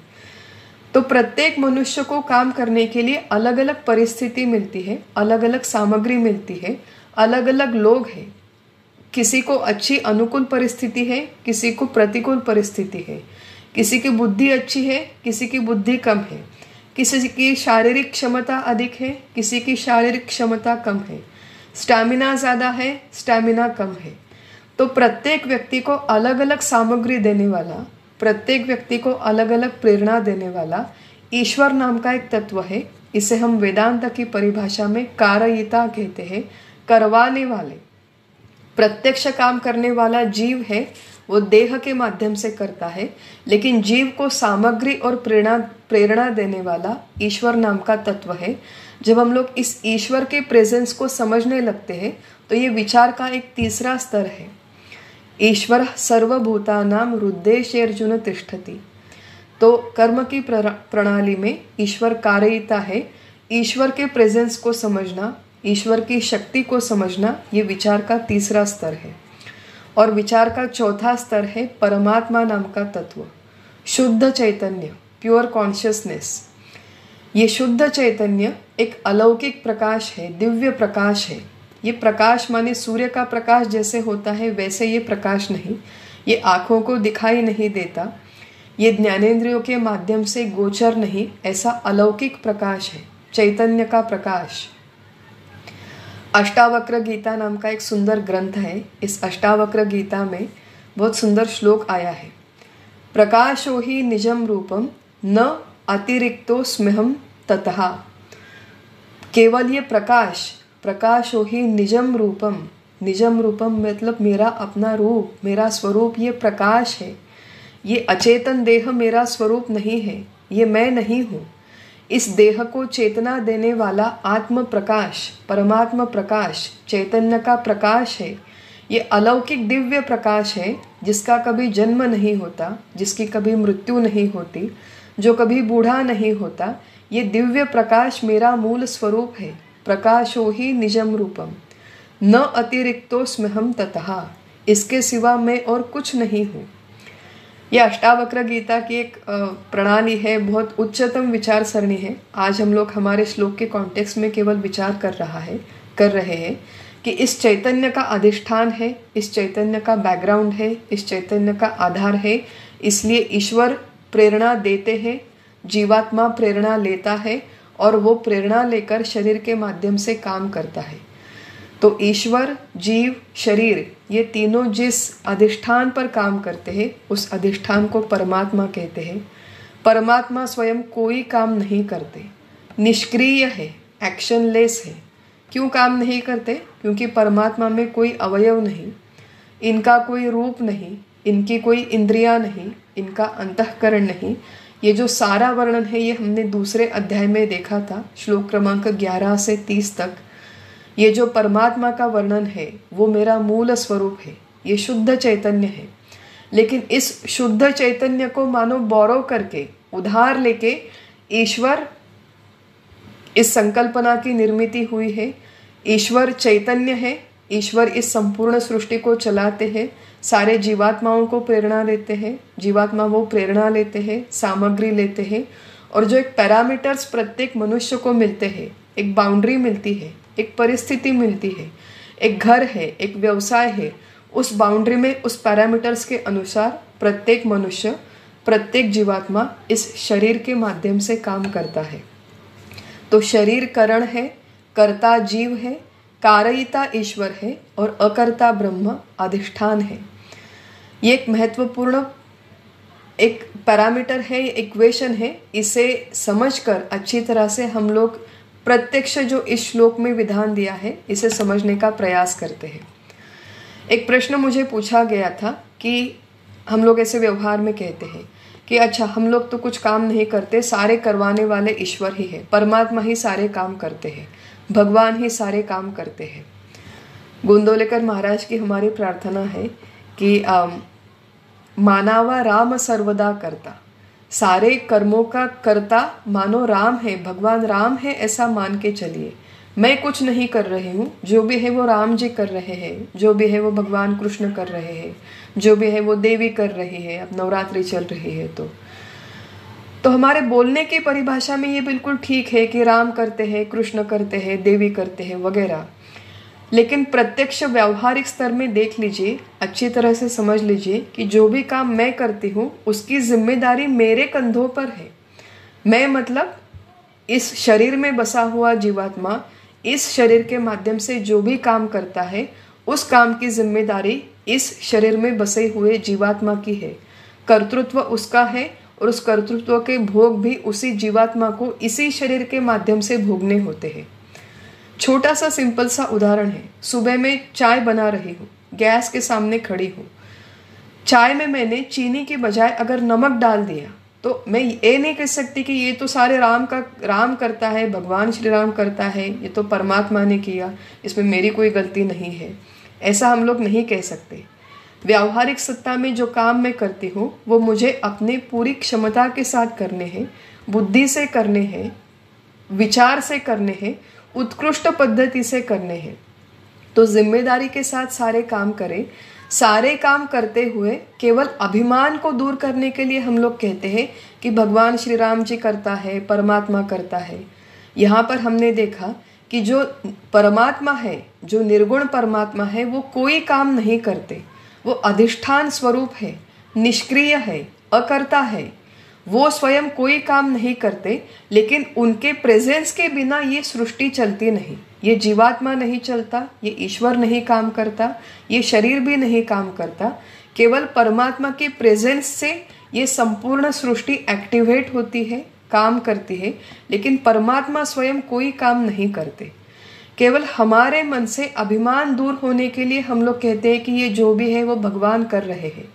तो प्रत्येक मनुष्य को काम करने के लिए अलग अलग परिस्थिति मिलती है, अलग अलग सामग्री मिलती है, अलग अलग लोग हैं। किसी को अच्छी अनुकूल परिस्थिति है, किसी को प्रतिकूल परिस्थिति है, किसी की बुद्धि अच्छी है, किसी की बुद्धि कम है, किसी की शारीरिक क्षमता अधिक है, किसी की शारीरिक क्षमता कम है, स्टैमिना ज़्यादा है, स्टैमिना कम है। तो प्रत्येक व्यक्ति को अलग अलग सामग्री देने वाला, प्रत्येक व्यक्ति को अलग अलग प्रेरणा देने वाला ईश्वर नाम का एक तत्व है। इसे हम वेदांत की परिभाषा में कारयिता कहते हैं, करवाने वाले। प्रत्यक्ष काम करने वाला जीव है, वो देह के माध्यम से करता है, लेकिन जीव को सामग्री और प्रेरणा देने वाला ईश्वर नाम का तत्व है। जब हम लोग इस ईश्वर के प्रेजेंस को समझने लगते हैं तो ये विचार का एक तीसरा स्तर है। ईश्वर सर्वभूतानां हृद्देशे अर्जुन तिष्ठति। तो कर्म की प्रणाली में ईश्वर कारयिता है। ईश्वर के प्रेजेंस को समझना, ईश्वर की शक्ति को समझना, ये विचार का तीसरा स्तर है। और विचार का चौथा स्तर है परमात्मा नाम का तत्व, शुद्ध चैतन्य, प्योर कॉन्शियसनेस। ये शुद्ध चैतन्य एक अलौकिक प्रकाश है, दिव्य प्रकाश है। ये प्रकाश माने सूर्य का प्रकाश जैसे होता है वैसे ये प्रकाश नहीं। ये आँखों को दिखाई नहीं देता, ये ज्ञानेंद्रियों के माध्यम से गोचर नहीं, ऐसा अलौकिक प्रकाश है, चैतन्य का प्रकाश। अष्टावक्र गीता नाम का एक सुंदर ग्रंथ है। इस अष्टावक्र गीता में बहुत सुंदर श्लोक आया है। प्रकाशो ही निजम रूपम न अतिरिक्तो स्म्यहम ततः। केवल ये प्रकाश, प्रकाशो ही निजम रूपम, निजम रूपम मतलब मेरा अपना रूप, मेरा स्वरूप ये प्रकाश है। ये अचेतन देह मेरा स्वरूप नहीं है, ये मैं नहीं हूँ। इस देह को चेतना देने वाला आत्म प्रकाश, परमात्मा प्रकाश, चैतन्य का प्रकाश है। ये अलौकिक दिव्य प्रकाश है जिसका कभी जन्म नहीं होता, जिसकी कभी मृत्यु नहीं होती, जो कभी बूढ़ा नहीं होता। ये दिव्य प्रकाश मेरा मूल स्वरूप है। प्रकाशो ही निजम रूपम न अतिरिक्तो स्म्यहम ततः। इसके सिवा मैं और कुछ नहीं हूँ। ये अष्टावक्र गीता की एक प्रणाली है, बहुत उच्चतम विचार सरणी है। आज हम लोग हमारे श्लोक के कॉन्टेक्स्ट में केवल विचार कर रहे हैं कि इस चैतन्य का अधिष्ठान है, इस चैतन्य का बैकग्राउंड है, इस चैतन्य का आधार है। इसलिए ईश्वर प्रेरणा देते हैं, जीवात्मा प्रेरणा लेता है और वो प्रेरणा लेकर शरीर के माध्यम से काम करता है। तो ईश्वर, जीव, शरीर, ये तीनों जिस अधिष्ठान पर काम करते हैं उस अधिष्ठान को परमात्मा कहते हैं। परमात्मा स्वयं कोई काम नहीं करते, निष्क्रिय है, एक्शनलेस है। क्यों काम नहीं करते? क्योंकि परमात्मा में कोई अवयव नहीं, इनका कोई रूप नहीं, इनकी कोई इंद्रियां नहीं, इनका अंतःकरण नहीं। ये जो सारा वर्णन है ये हमने दूसरे अध्याय में देखा था, श्लोक क्रमांक 11 से 30 तक। ये जो परमात्मा का वर्णन है वो मेरा मूल स्वरूप है, ये शुद्ध चैतन्य है। लेकिन इस शुद्ध चैतन्य को मानो बोरो करके, उधार लेके ईश्वर, इस संकल्पना की निर्मिति हुई है। ईश्वर चैतन्य है, ईश्वर इस संपूर्ण सृष्टि को चलाते हैं, सारे जीवात्माओं को प्रेरणा देते हैं, जीवात्मा वो प्रेरणा लेते हैं, सामग्री लेते हैं। और जो एक पैरामीटर्स प्रत्येक मनुष्य को मिलते हैं, एक बाउंड्री मिलती है, एक परिस्थिति मिलती है, एक घर है, एक व्यवसाय है, उस बाउंड्री में, उस पैरामीटर्स के अनुसार प्रत्येक मनुष्य, प्रत्येक जीवात्मा इस शरीर के माध्यम से काम करता है। तो शरीर करण है, कर्ता जीव है, कारयिता ईश्वर है और अकर्ता ब्रह्म अधिष्ठान है। ये एक महत्वपूर्ण एक पैरामीटर है, इक्वेशन है। इसे समझकर अच्छी तरह से हम लोग प्रत्यक्ष जो इस श्लोक में विधान दिया है इसे समझने का प्रयास करते हैं। एक प्रश्न मुझे पूछा गया था कि हम लोग ऐसे व्यवहार में कहते हैं कि अच्छा, हम लोग तो कुछ काम नहीं करते, सारे करवाने वाले ईश्वर ही है, परमात्मा ही सारे काम करते हैं, भगवान ही सारे काम करते हैं। गोंदवलेकर महाराज की हमारी प्रार्थना है कि मानावा राम सर्वदा करता, सारे कर्मों का कर्ता मानो राम है, भगवान राम है, ऐसा मान के चलिए। मैं कुछ नहीं कर रही हूँ, जो भी है वो राम जी कर रहे हैं, जो भी है वो भगवान कृष्ण कर रहे हैं, जो भी है वो देवी कर रही है। अब नवरात्रि चल रही है तो हमारे बोलने की परिभाषा में ये बिल्कुल ठीक है कि राम करते हैं, कृष्ण करते हैं, देवी करते हैं वगैरह। लेकिन प्रत्यक्ष व्यावहारिक स्तर में देख लीजिए, अच्छी तरह से समझ लीजिए कि जो भी काम मैं करती हूँ उसकी जिम्मेदारी मेरे कंधों पर है। मैं मतलब इस शरीर में बसा हुआ जीवात्मा इस शरीर के माध्यम से जो भी काम करता है उस काम की जिम्मेदारी इस शरीर में बसे हुए जीवात्मा की है। कर्तृत्व उसका है और उस कर्तृत्व के भोग भी उसी जीवात्मा को इसी शरीर के माध्यम से भोगने होते हैं। छोटा सा सिंपल सा उदाहरण है, सुबह में चाय बना रही हूँ, गैस के सामने खड़ी हूँ, चाय में मैंने चीनी की बजाय अगर नमक डाल दिया तो मैं ये नहीं कह सकती कि ये तो सारे राम करता है, भगवान श्री राम करता है, ये तो परमात्मा ने किया, इसमें मेरी कोई गलती नहीं है। ऐसा हम लोग नहीं कह सकते। व्यावहारिक सत्ता में जो काम मैं करती हूँ वो मुझे अपनी पूरी क्षमता के साथ करने हैं, बुद्धि से करने हैं, विचार से करने हैं, उत्कृष्ट पद्धति से करने हैं। तो जिम्मेदारी के साथ सारे काम करें। सारे काम करते हुए केवल अभिमान को दूर करने के लिए हम लोग कहते हैं कि भगवान श्री राम जी करता है, परमात्मा करता है। यहाँ पर हमने देखा कि जो परमात्मा है, जो निर्गुण परमात्मा है, वो कोई काम नहीं करते, वो अधिष्ठान स्वरूप है, निष्क्रिय है, अकर्ता है। वो स्वयं कोई काम नहीं करते, लेकिन उनके प्रेजेंस के बिना ये सृष्टि चलती नहीं। ये जीवात्मा नहीं चलता, ये ईश्वर नहीं काम करता, ये शरीर भी नहीं काम करता। केवल परमात्मा के प्रेजेंस से ये संपूर्ण सृष्टि एक्टिवेट होती है, काम करती है, लेकिन परमात्मा स्वयं कोई काम नहीं करते। केवल हमारे मन से अभिमान दूर होने के लिए हम लोग कहते हैं कि ये जो भी है वो भगवान कर रहे हैं,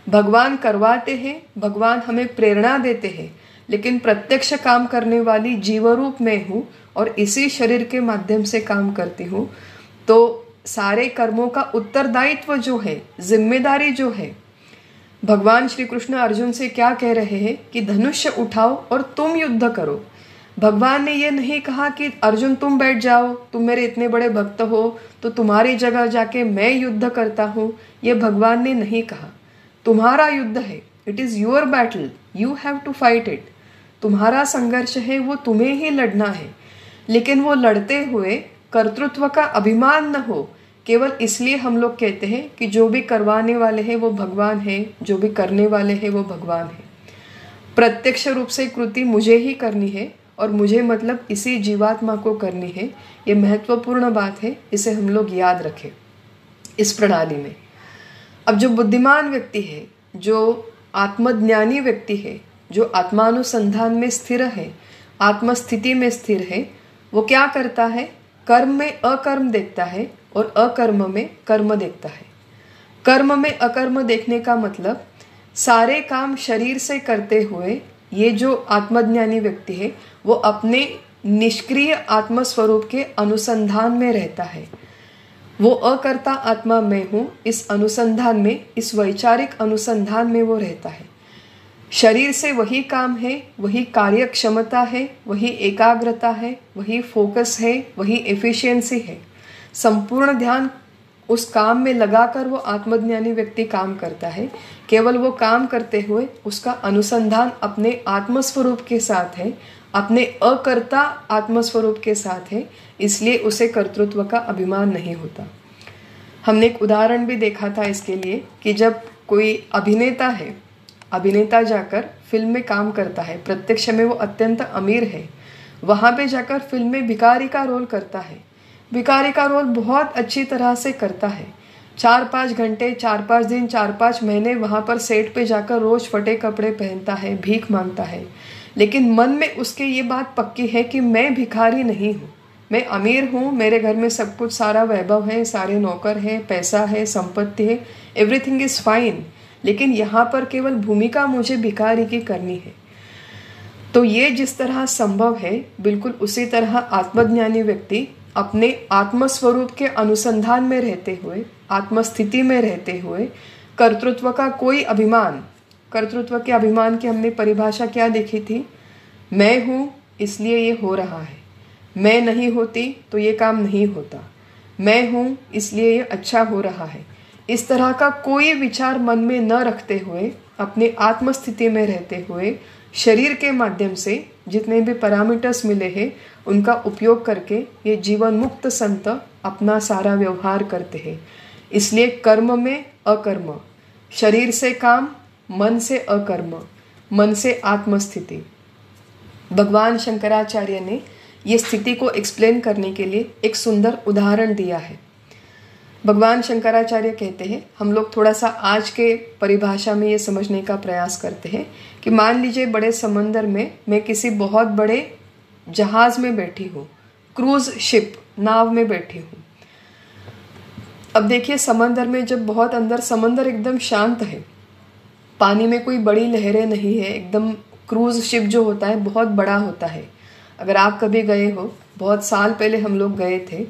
भगवान करवाते हैं, भगवान हमें प्रेरणा देते हैं, लेकिन प्रत्यक्ष काम करने वाली जीवरूप में हूँ और इसी शरीर के माध्यम से काम करती हूँ। तो सारे कर्मों का उत्तरदायित्व जो है, जिम्मेदारी जो है, भगवान श्री कृष्ण अर्जुन से क्या कह रहे हैं कि धनुष्य उठाओ और तुम युद्ध करो। भगवान ने ये नहीं कहा कि अर्जुन तुम बैठ जाओ, तुम मेरे इतने बड़े भक्त हो तो तुम्हारी जगह जाके मैं युद्ध करता हूँ। ये भगवान ने नहीं कहा। तुम्हारा युद्ध है, it is your battle, you have to fight it. तुम्हारा संघर्ष है, वो तुम्हें ही लड़ना है, लेकिन वो लड़ते हुए कर्तृत्व का अभिमान न हो। केवल इसलिए हम लोग कहते हैं कि जो भी करवाने वाले हैं वो भगवान है, जो भी करने वाले हैं वो भगवान है। प्रत्यक्ष रूप से कृति मुझे ही करनी है और मुझे मतलब इसी जीवात्मा को करनी है। ये महत्वपूर्ण बात है, इसे हम लोग याद रखें इस प्रणाली में। अब जो बुद्धिमान व्यक्ति है, जो आत्मज्ञानी व्यक्ति है, जो आत्मानुसंधान में स्थिर है, आत्मस्थिति में स्थिर है, वो क्या करता है? कर्म में अकर्म देखता है और अकर्म में कर्म देखता है। कर्म में अकर्म देखने का मतलब सारे काम शरीर से करते हुए ये जो आत्मज्ञानी व्यक्ति है वो अपने निष्क्रिय आत्मस्वरूप के अनुसंधान में रहता है। वो अकर्ता आत्मा में हूँ, इस अनुसंधान में, इस वैचारिक अनुसंधान में वो रहता है। शरीर से वही काम है, वही कार्य क्षमता है, वही एकाग्रता है, वही फोकस है, वही एफिशिएंसी है। संपूर्ण ध्यान उस काम में लगाकर वो आत्मज्ञानी व्यक्ति काम करता है। केवल वो काम करते हुए उसका अनुसंधान अपने आत्मस्वरूप के साथ है, अपने अकर्ता आत्मस्वरूप के साथ है, इसलिए उसे कर्तृत्व का अभिमान नहीं होता। हमने एक उदाहरण भी देखा था इसके लिए कि जब कोई अभिनेता है, अभिनेता जाकर फिल्म में काम करता है, प्रत्यक्ष में वो अत्यंत अमीर है, वहाँ पे जाकर फिल्म में भिखारी का रोल करता है। भिखारी का रोल बहुत अच्छी तरह से करता है। 4-5 घंटे, 4-5 दिन, 4-5 महीने वहाँ पर सेट पे जाकर रोज फटे कपड़े पहनता है, भीख मांगता है, लेकिन मन में उसके ये बात पक्की है कि मैं भिखारी नहीं हूँ, मैं अमीर हूँ, मेरे घर में सब कुछ, सारा वैभव है, सारे नौकर हैं, पैसा है, संपत्ति है, एवरीथिंग इज़ फाइन, लेकिन यहाँ पर केवल भूमिका मुझे भिखारी की करनी है। तो ये जिस तरह संभव है, बिल्कुल उसी तरह आत्मज्ञानी व्यक्ति अपने आत्मस्वरूप के अनुसंधान में रहते हुए, आत्मस्थिति में रहते हुए, कर्तृत्व का कोई अभिमान, कर्तृत्व के अभिमान की हमने परिभाषा क्या देखी थी? मैं हूँ इसलिए ये हो रहा है, मैं नहीं होती तो ये काम नहीं होता, मैं हूँ इसलिए ये अच्छा हो रहा है। इस तरह का कोई विचार मन में न रखते हुए, अपने आत्मस्थिति में रहते हुए, शरीर के माध्यम से जितने भी पैरामीटर्स मिले हैं उनका उपयोग करके ये जीवन मुक्त संत अपना सारा व्यवहार करते हैं। इसलिए कर्म में अकर्म, शरीर से काम, मन से अकर्म, मन से आत्मस्थिति। भगवान शंकराचार्य ने ये स्थिति को एक्सप्लेन करने के लिए एक सुंदर उदाहरण दिया है। भगवान शंकराचार्य कहते हैं, हम लोग थोड़ा सा आज के परिभाषा में ये समझने का प्रयास करते हैं कि मान लीजिए बड़े समंदर में मैं किसी बहुत बड़े जहाज में बैठी हूँ, क्रूज शिप, नाव में बैठी हूँ। अब देखिए समंदर में जब बहुत अंदर, समंदर एकदम शांत है, पानी में कोई बड़ी लहरें नहीं है, एकदम क्रूज शिप जो होता है बहुत बड़ा होता है। अगर आप कभी गए हो, बहुत साल पहले हम लोग गए थे,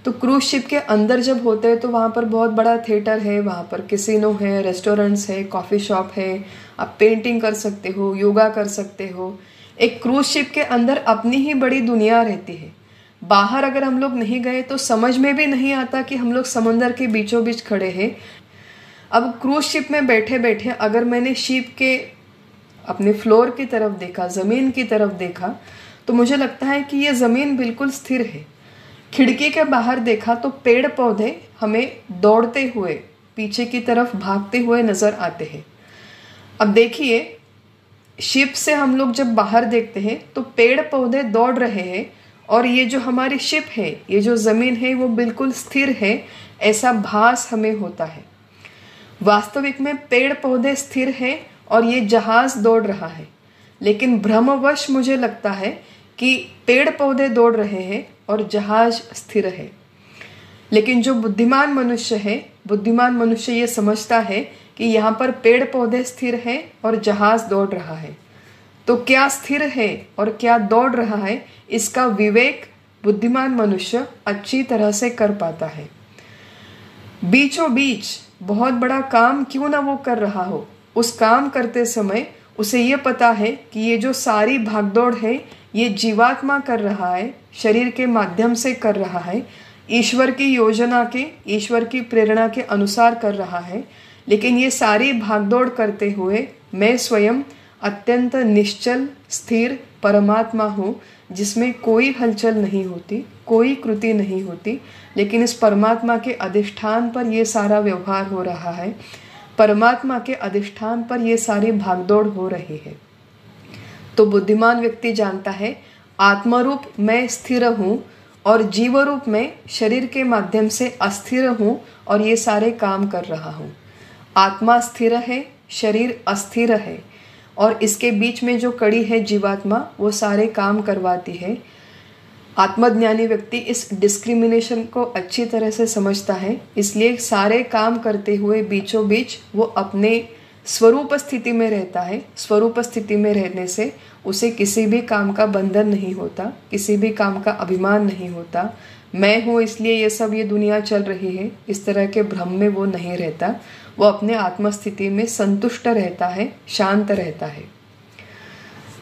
तो क्रूज शिप के अंदर जब होते हैं तो वहाँ पर बहुत बड़ा थिएटर है, वहाँ पर कैसीनो है, रेस्टोरेंट्स है, कॉफ़ी शॉप है, आप पेंटिंग कर सकते हो, योगा कर सकते हो। एक क्रूज शिप के अंदर अपनी ही बड़ी दुनिया रहती है। बाहर अगर हम लोग नहीं गए तो समझ में भी नहीं आता कि हम लोग समंदर के बीचों बीच खड़े हैं। अब क्रूज शिप में बैठे बैठे अगर मैंने शिप के अपने फ्लोर की तरफ देखा, ज़मीन की तरफ देखा, तो मुझे लगता है कि ये ज़मीन बिल्कुल स्थिर है। खिड़की के बाहर देखा तो पेड़ पौधे हमें दौड़ते हुए, पीछे की तरफ भागते हुए नज़र आते हैं। अब देखिए शिप से हम लोग जब बाहर देखते हैं तो पेड़ पौधे दौड़ रहे हैं और ये जो हमारी शिप है, ये जो ज़मीन है, वो बिल्कुल स्थिर है, ऐसा भास हमें होता है। वास्तविक में पेड़ पौधे स्थिर हैं और ये जहाज़ दौड़ रहा है, लेकिन भ्रमवश मुझे लगता है कि पेड़ पौधे दौड़ रहे हैं और जहाज स्थिर है। लेकिन जो बुद्धिमान मनुष्य है, बुद्धिमान मनुष्य ये समझता है कि यहाँ पर पेड़ पौधे स्थिर हैं और जहाज दौड़ रहा है। तो क्या स्थिर है और क्या दौड़ रहा है, इसका विवेक बुद्धिमान मनुष्य अच्छी तरह से कर पाता है। बीचों बीच बहुत बड़ा काम क्यों ना वो कर रहा हो, उस काम करते समय उसे ये पता है कि ये जो सारी भागदौड़ है ये जीवात्मा कर रहा है, शरीर के माध्यम से कर रहा है, ईश्वर की योजना के, ईश्वर की प्रेरणा के अनुसार कर रहा है। लेकिन ये सारी भागदौड़ करते हुए मैं स्वयं अत्यंत निश्चल स्थिर परमात्मा हूँ, जिसमें कोई हलचल नहीं होती, कोई कृति नहीं होती, लेकिन इस परमात्मा के अधिष्ठान पर ये सारा व्यवहार हो रहा है, परमात्मा के अधिष्ठान पर ये सारी भागदौड़ हो रही है। तो बुद्धिमान व्यक्ति जानता है आत्मरूप मैं स्थिर हूँ और जीव रूप में शरीर के माध्यम से अस्थिर हूँ और ये सारे काम कर रहा हूँ। आत्मा स्थिर है, शरीर अस्थिर है, और इसके बीच में जो कड़ी है जीवात्मा, वो सारे काम करवाती है। आत्मज्ञानी व्यक्ति इस डिस्क्रिमिनेशन को अच्छी तरह से समझता है, इसलिए सारे काम करते हुए बीचों बीच वो अपने स्वरूप स्थिति में रहता है। स्वरूप स्थिति में रहने से उसे किसी भी काम का बंधन नहीं होता, किसी भी काम का अभिमान नहीं होता। मैं हूँ इसलिए ये दुनिया चल रही है, इस तरह के भ्रम में वो नहीं रहता। वो अपने आत्मस्थिति में संतुष्ट रहता है, शांत रहता है।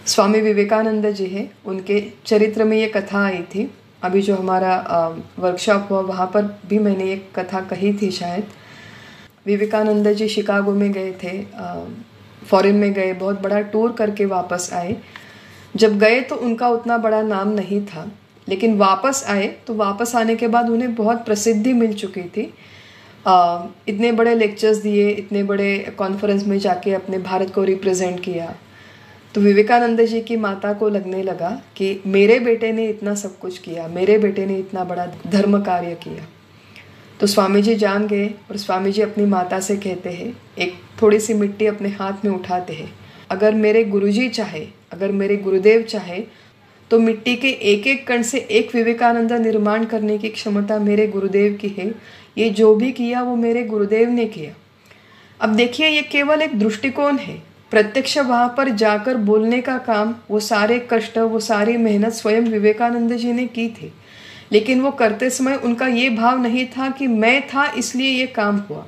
स्वामी विवेकानंद जी हैं, उनके चरित्र में ये कथा आई थी। अभी जो हमारा वर्कशॉप हुआ वहाँ पर भी मैंने एक कथा कही थी शायद। विवेकानंद जी शिकागो में गए थे, फॉरेन में गए, बहुत बड़ा टूर करके वापस आए। जब गए तो उनका उतना बड़ा नाम नहीं था, लेकिन वापस आए तो वापस आने के बाद उन्हें बहुत प्रसिद्धि मिल चुकी थी। इतने बड़े लेक्चर्स दिए, इतने बड़े कॉन्फ्रेंस में जाके अपने भारत को रिप्रेजेंट किया। तो विवेकानंद जी की माता को लगने लगा कि मेरे बेटे ने इतना सब कुछ किया, मेरे बेटे ने इतना बड़ा धर्म कार्य किया। तो स्वामी जी जान गए और स्वामी जी अपनी माता से कहते हैं, एक थोड़ी सी मिट्टी अपने हाथ में उठाते हैं, अगर मेरे गुरुजी चाहे, अगर मेरे गुरुदेव चाहे तो मिट्टी के एक एक कण से एक विवेकानंद निर्माण करने की क्षमता मेरे गुरुदेव की है। ये जो भी किया वो मेरे गुरुदेव ने किया। अब देखिए, ये केवल एक दृष्टिकोण है। प्रत्यक्ष वहां पर जाकर बोलने का काम, वो सारे कष्ट, वो सारी मेहनत स्वयं विवेकानंद जी ने की थी, लेकिन वो करते समय उनका ये भाव नहीं था कि मैं था इसलिए ये काम हुआ।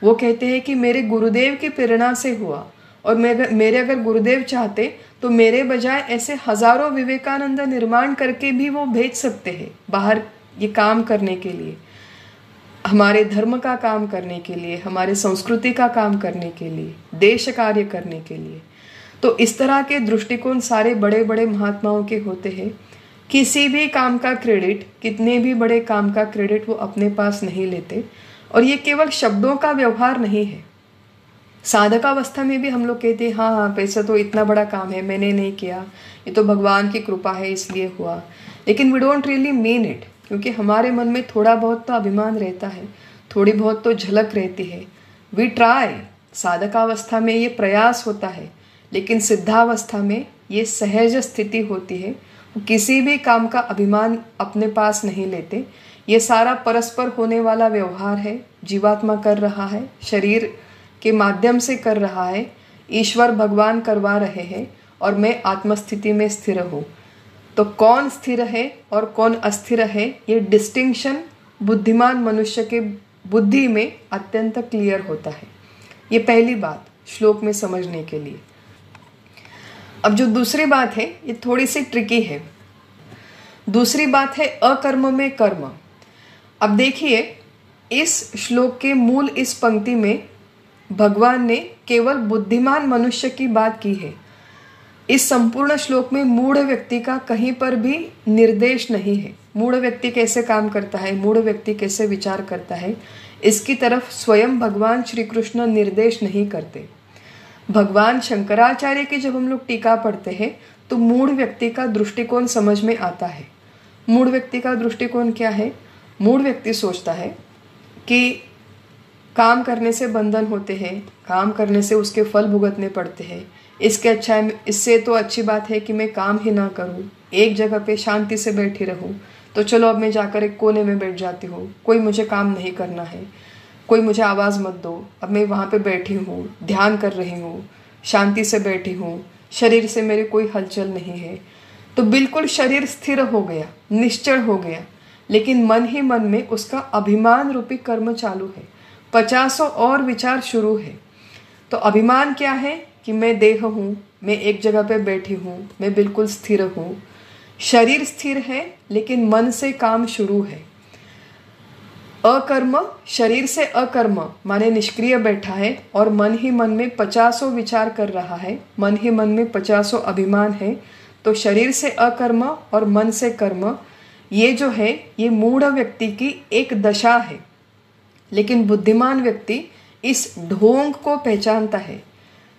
वो कहते हैं कि मेरे गुरुदेव की प्रेरणा से हुआ, और मेरे अगर गुरुदेव चाहते तो मेरे बजाय ऐसे हजारों विवेकानंद निर्माण करके भी वो भेज सकते हैं बाहर ये काम करने के लिए, हमारे धर्म का काम करने के लिए, हमारे संस्कृति का काम करने के लिए, देश कार्य करने के लिए। तो इस तरह के दृष्टिकोण सारे बड़े बड़े महात्माओं के होते हैं। किसी भी काम का क्रेडिट, कितने भी बड़े काम का क्रेडिट वो अपने पास नहीं लेते। और ये केवल शब्दों का व्यवहार नहीं है। साधकावस्था में भी हम लोग कहते हैं हाँ पैसा तो इतना बड़ा काम है, मैंने नहीं किया, ये तो भगवान की कृपा है इसलिए हुआ, लेकिन we don't really mean it, क्योंकि हमारे मन में थोड़ा बहुत तो अभिमान रहता है, थोड़ी बहुत तो झलक रहती है। वी ट्राई, साधकावस्था में ये प्रयास होता है, लेकिन सिद्धावस्था में ये सहज स्थिति होती है। किसी भी काम का अभिमान अपने पास नहीं लेते। ये सारा परस्पर होने वाला व्यवहार है, जीवात्मा कर रहा है, शरीर के माध्यम से कर रहा है, ईश्वर भगवान करवा रहे हैं, और मैं आत्मस्थिति में स्थिर हूँ। तो कौन स्थिर है और कौन अस्थिर है, ये डिस्टिंक्शन बुद्धिमान मनुष्य के बुद्धि में अत्यंत क्लियर होता है। ये पहली बात श्लोक में समझने के लिए। अब जो दूसरी बात है ये थोड़ी सी ट्रिकी है। दूसरी बात है अकर्म में कर्म। अब देखिए, इस श्लोक के मूल इस पंक्ति में भगवान ने केवल बुद्धिमान मनुष्य की बात की है। इस संपूर्ण श्लोक में मूढ़ व्यक्ति का कहीं पर भी निर्देश नहीं है। मूढ़ व्यक्ति कैसे काम करता है, मूढ़ व्यक्ति कैसे विचार करता है, इसकी तरफ स्वयं भगवान श्री कृष्ण निर्देश नहीं करते। भगवान शंकराचार्य की जब हम लोग टीका पढ़ते हैं तो मूढ़ व्यक्ति का दृष्टिकोण समझ में आता है। मूढ़ व्यक्ति का दृष्टिकोण क्या है? मूढ़ व्यक्ति सोचता है कि काम करने से बंधन होते हैं, काम करने से उसके फल भुगतने पड़ते हैं, इससे तो अच्छी बात है कि मैं काम ही ना करूं, एक जगह पे शांति से बैठी रहूं। तो चलो अब मैं जाकर एक कोने में बैठ जाती हूँ, कोई मुझे काम नहीं करना है, कोई मुझे आवाज़ मत दो, अब मैं वहाँ पे बैठी हूँ, ध्यान कर रही हूँ, शांति से बैठी हूँ, शरीर से मेरी कोई हलचल नहीं है। तो बिल्कुल शरीर स्थिर हो गया, निश्चल हो गया, लेकिन मन ही मन में उसका अभिमान रूपी कर्म चालू है, 50 और विचार शुरू है। तो अभिमान क्या है कि मैं देह हूँ, मैं एक जगह पे बैठी हूँ, मैं बिल्कुल स्थिर हूँ। शरीर स्थिर है लेकिन मन से काम शुरू है। अकर्म, शरीर से अकर्म माने निष्क्रिय बैठा है और मन ही मन में 50 विचार कर रहा है, मन ही मन में 50 अभिमान है। तो शरीर से अकर्म और मन से कर्म, ये जो है ये मूढ़ व्यक्ति की एक दशा है। लेकिन बुद्धिमान व्यक्ति इस ढोंग को पहचानता है।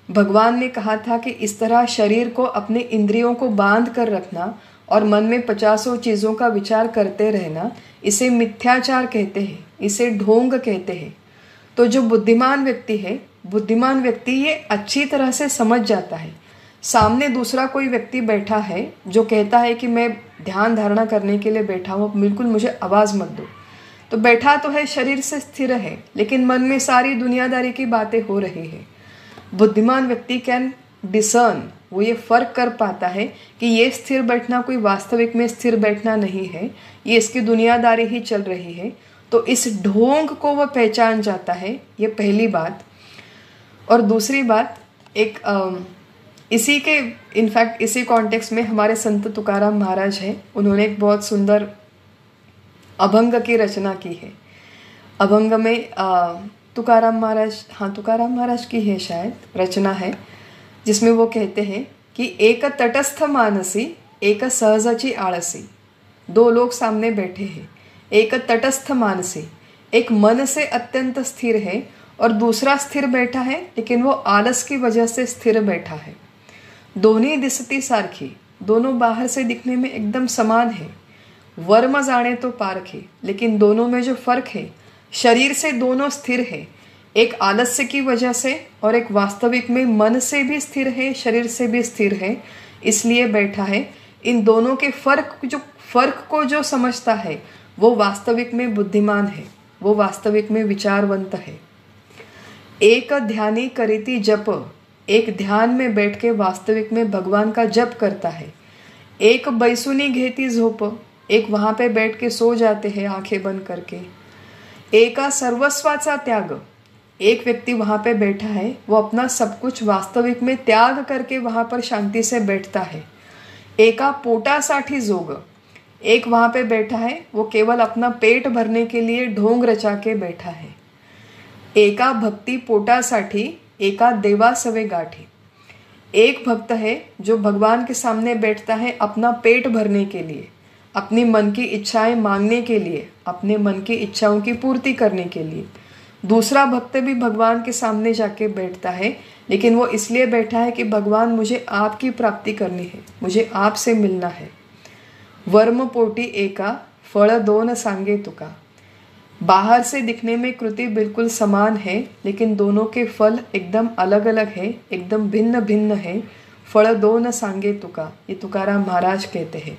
भगवान ने कहा था कि इस तरह शरीर को, अपने इंद्रियों को बांध कर रखना और मन में 50 चीज़ों का विचार करते रहना, इसे मिथ्याचार कहते हैं, इसे ढोंग कहते हैं। तो जो बुद्धिमान व्यक्ति है, बुद्धिमान व्यक्ति ये अच्छी तरह से समझ जाता है। सामने दूसरा कोई व्यक्ति बैठा है जो कहता है कि मैं ध्यान धारणा करने के लिए बैठा हूँ, बिल्कुल मुझे आवाज़ मत दो। तो बैठा तो है, शरीर से स्थिर है, लेकिन मन में सारी दुनियादारी की बातें हो रही है। बुद्धिमान व्यक्ति कैन डिसर्न, वो ये फर्क कर पाता है कि ये स्थिर बैठना कोई वास्तविक में स्थिर बैठना नहीं है, ये इसकी दुनियादारी ही चल रही है। तो इस ढोंग को वह पहचान जाता है, ये पहली बात। और दूसरी बात, एक इसी के इनफैक्ट इसी कॉन्टेक्स्ट में हमारे संत तुकाराम महाराज हैं, उन्होंने एक बहुत सुंदर अभंग की रचना की है। अभंग में तुकाराम महाराज की है शायद रचना है, जिसमें वो कहते हैं कि एक तटस्थ मानसी, एक सहजची आलसी। दो लोग सामने बैठे हैं, एक तटस्थ मानसी, एक मन से अत्यंत स्थिर है और दूसरा स्थिर बैठा है, लेकिन वो आलस की वजह से स्थिर बैठा है। दोनों दिसती सारखी, दोनों बाहर से दिखने में एकदम समान है। वर्म जाने तो पारखे, लेकिन दोनों में जो फर्क है, शरीर से दोनों स्थिर है, एक आलस्य की वजह से और एक वास्तविक में मन से भी स्थिर है, शरीर से भी स्थिर है, इसलिए बैठा है। इन दोनों के फर्क को जो समझता है वो वास्तविक में बुद्धिमान है, वो वास्तविक में विचारवंत है। एक ध्यानी करीती जप, एक ध्यान में बैठ के वास्तविक में भगवान का जप करता है। एक बैसुनी घेती झोप, एक वहाँ पे बैठ के सो जाते हैं आंखें बंद करके। एका सर्वस्वाचा त्याग, एक व्यक्ति वहाँ पे बैठा है, वो अपना सब कुछ वास्तविक में त्याग करके वहाँ पर शांति से बैठता है। एका पोटासाठी जोग, एक वहाँ पे बैठा है, वो केवल अपना पेट भरने के लिए ढोंग रचा के बैठा है। एका भक्ति पोटासाठी, एका देवा सवे गाठी, एक भक्त है जो भगवान के सामने बैठता है अपना पेट भरने के लिए, अपनी मन की इच्छाएं मांगने के लिए, अपने मन की इच्छाओं की पूर्ति करने के लिए। दूसरा भक्त भी भगवान के सामने जाके बैठता है, लेकिन वो इसलिए बैठा है कि भगवान मुझे आपकी प्राप्ति करनी है, मुझे आपसे मिलना है। वर्म पोटी एका, फल दोन सांगे तुका, बाहर से दिखने में कृति बिल्कुल समान है, लेकिन दोनों के फल एकदम अलग अलग है, एकदम भिन्न भिन्न है। फल दोन सांगे तुका, ये तुकाराम महाराज कहते हैं।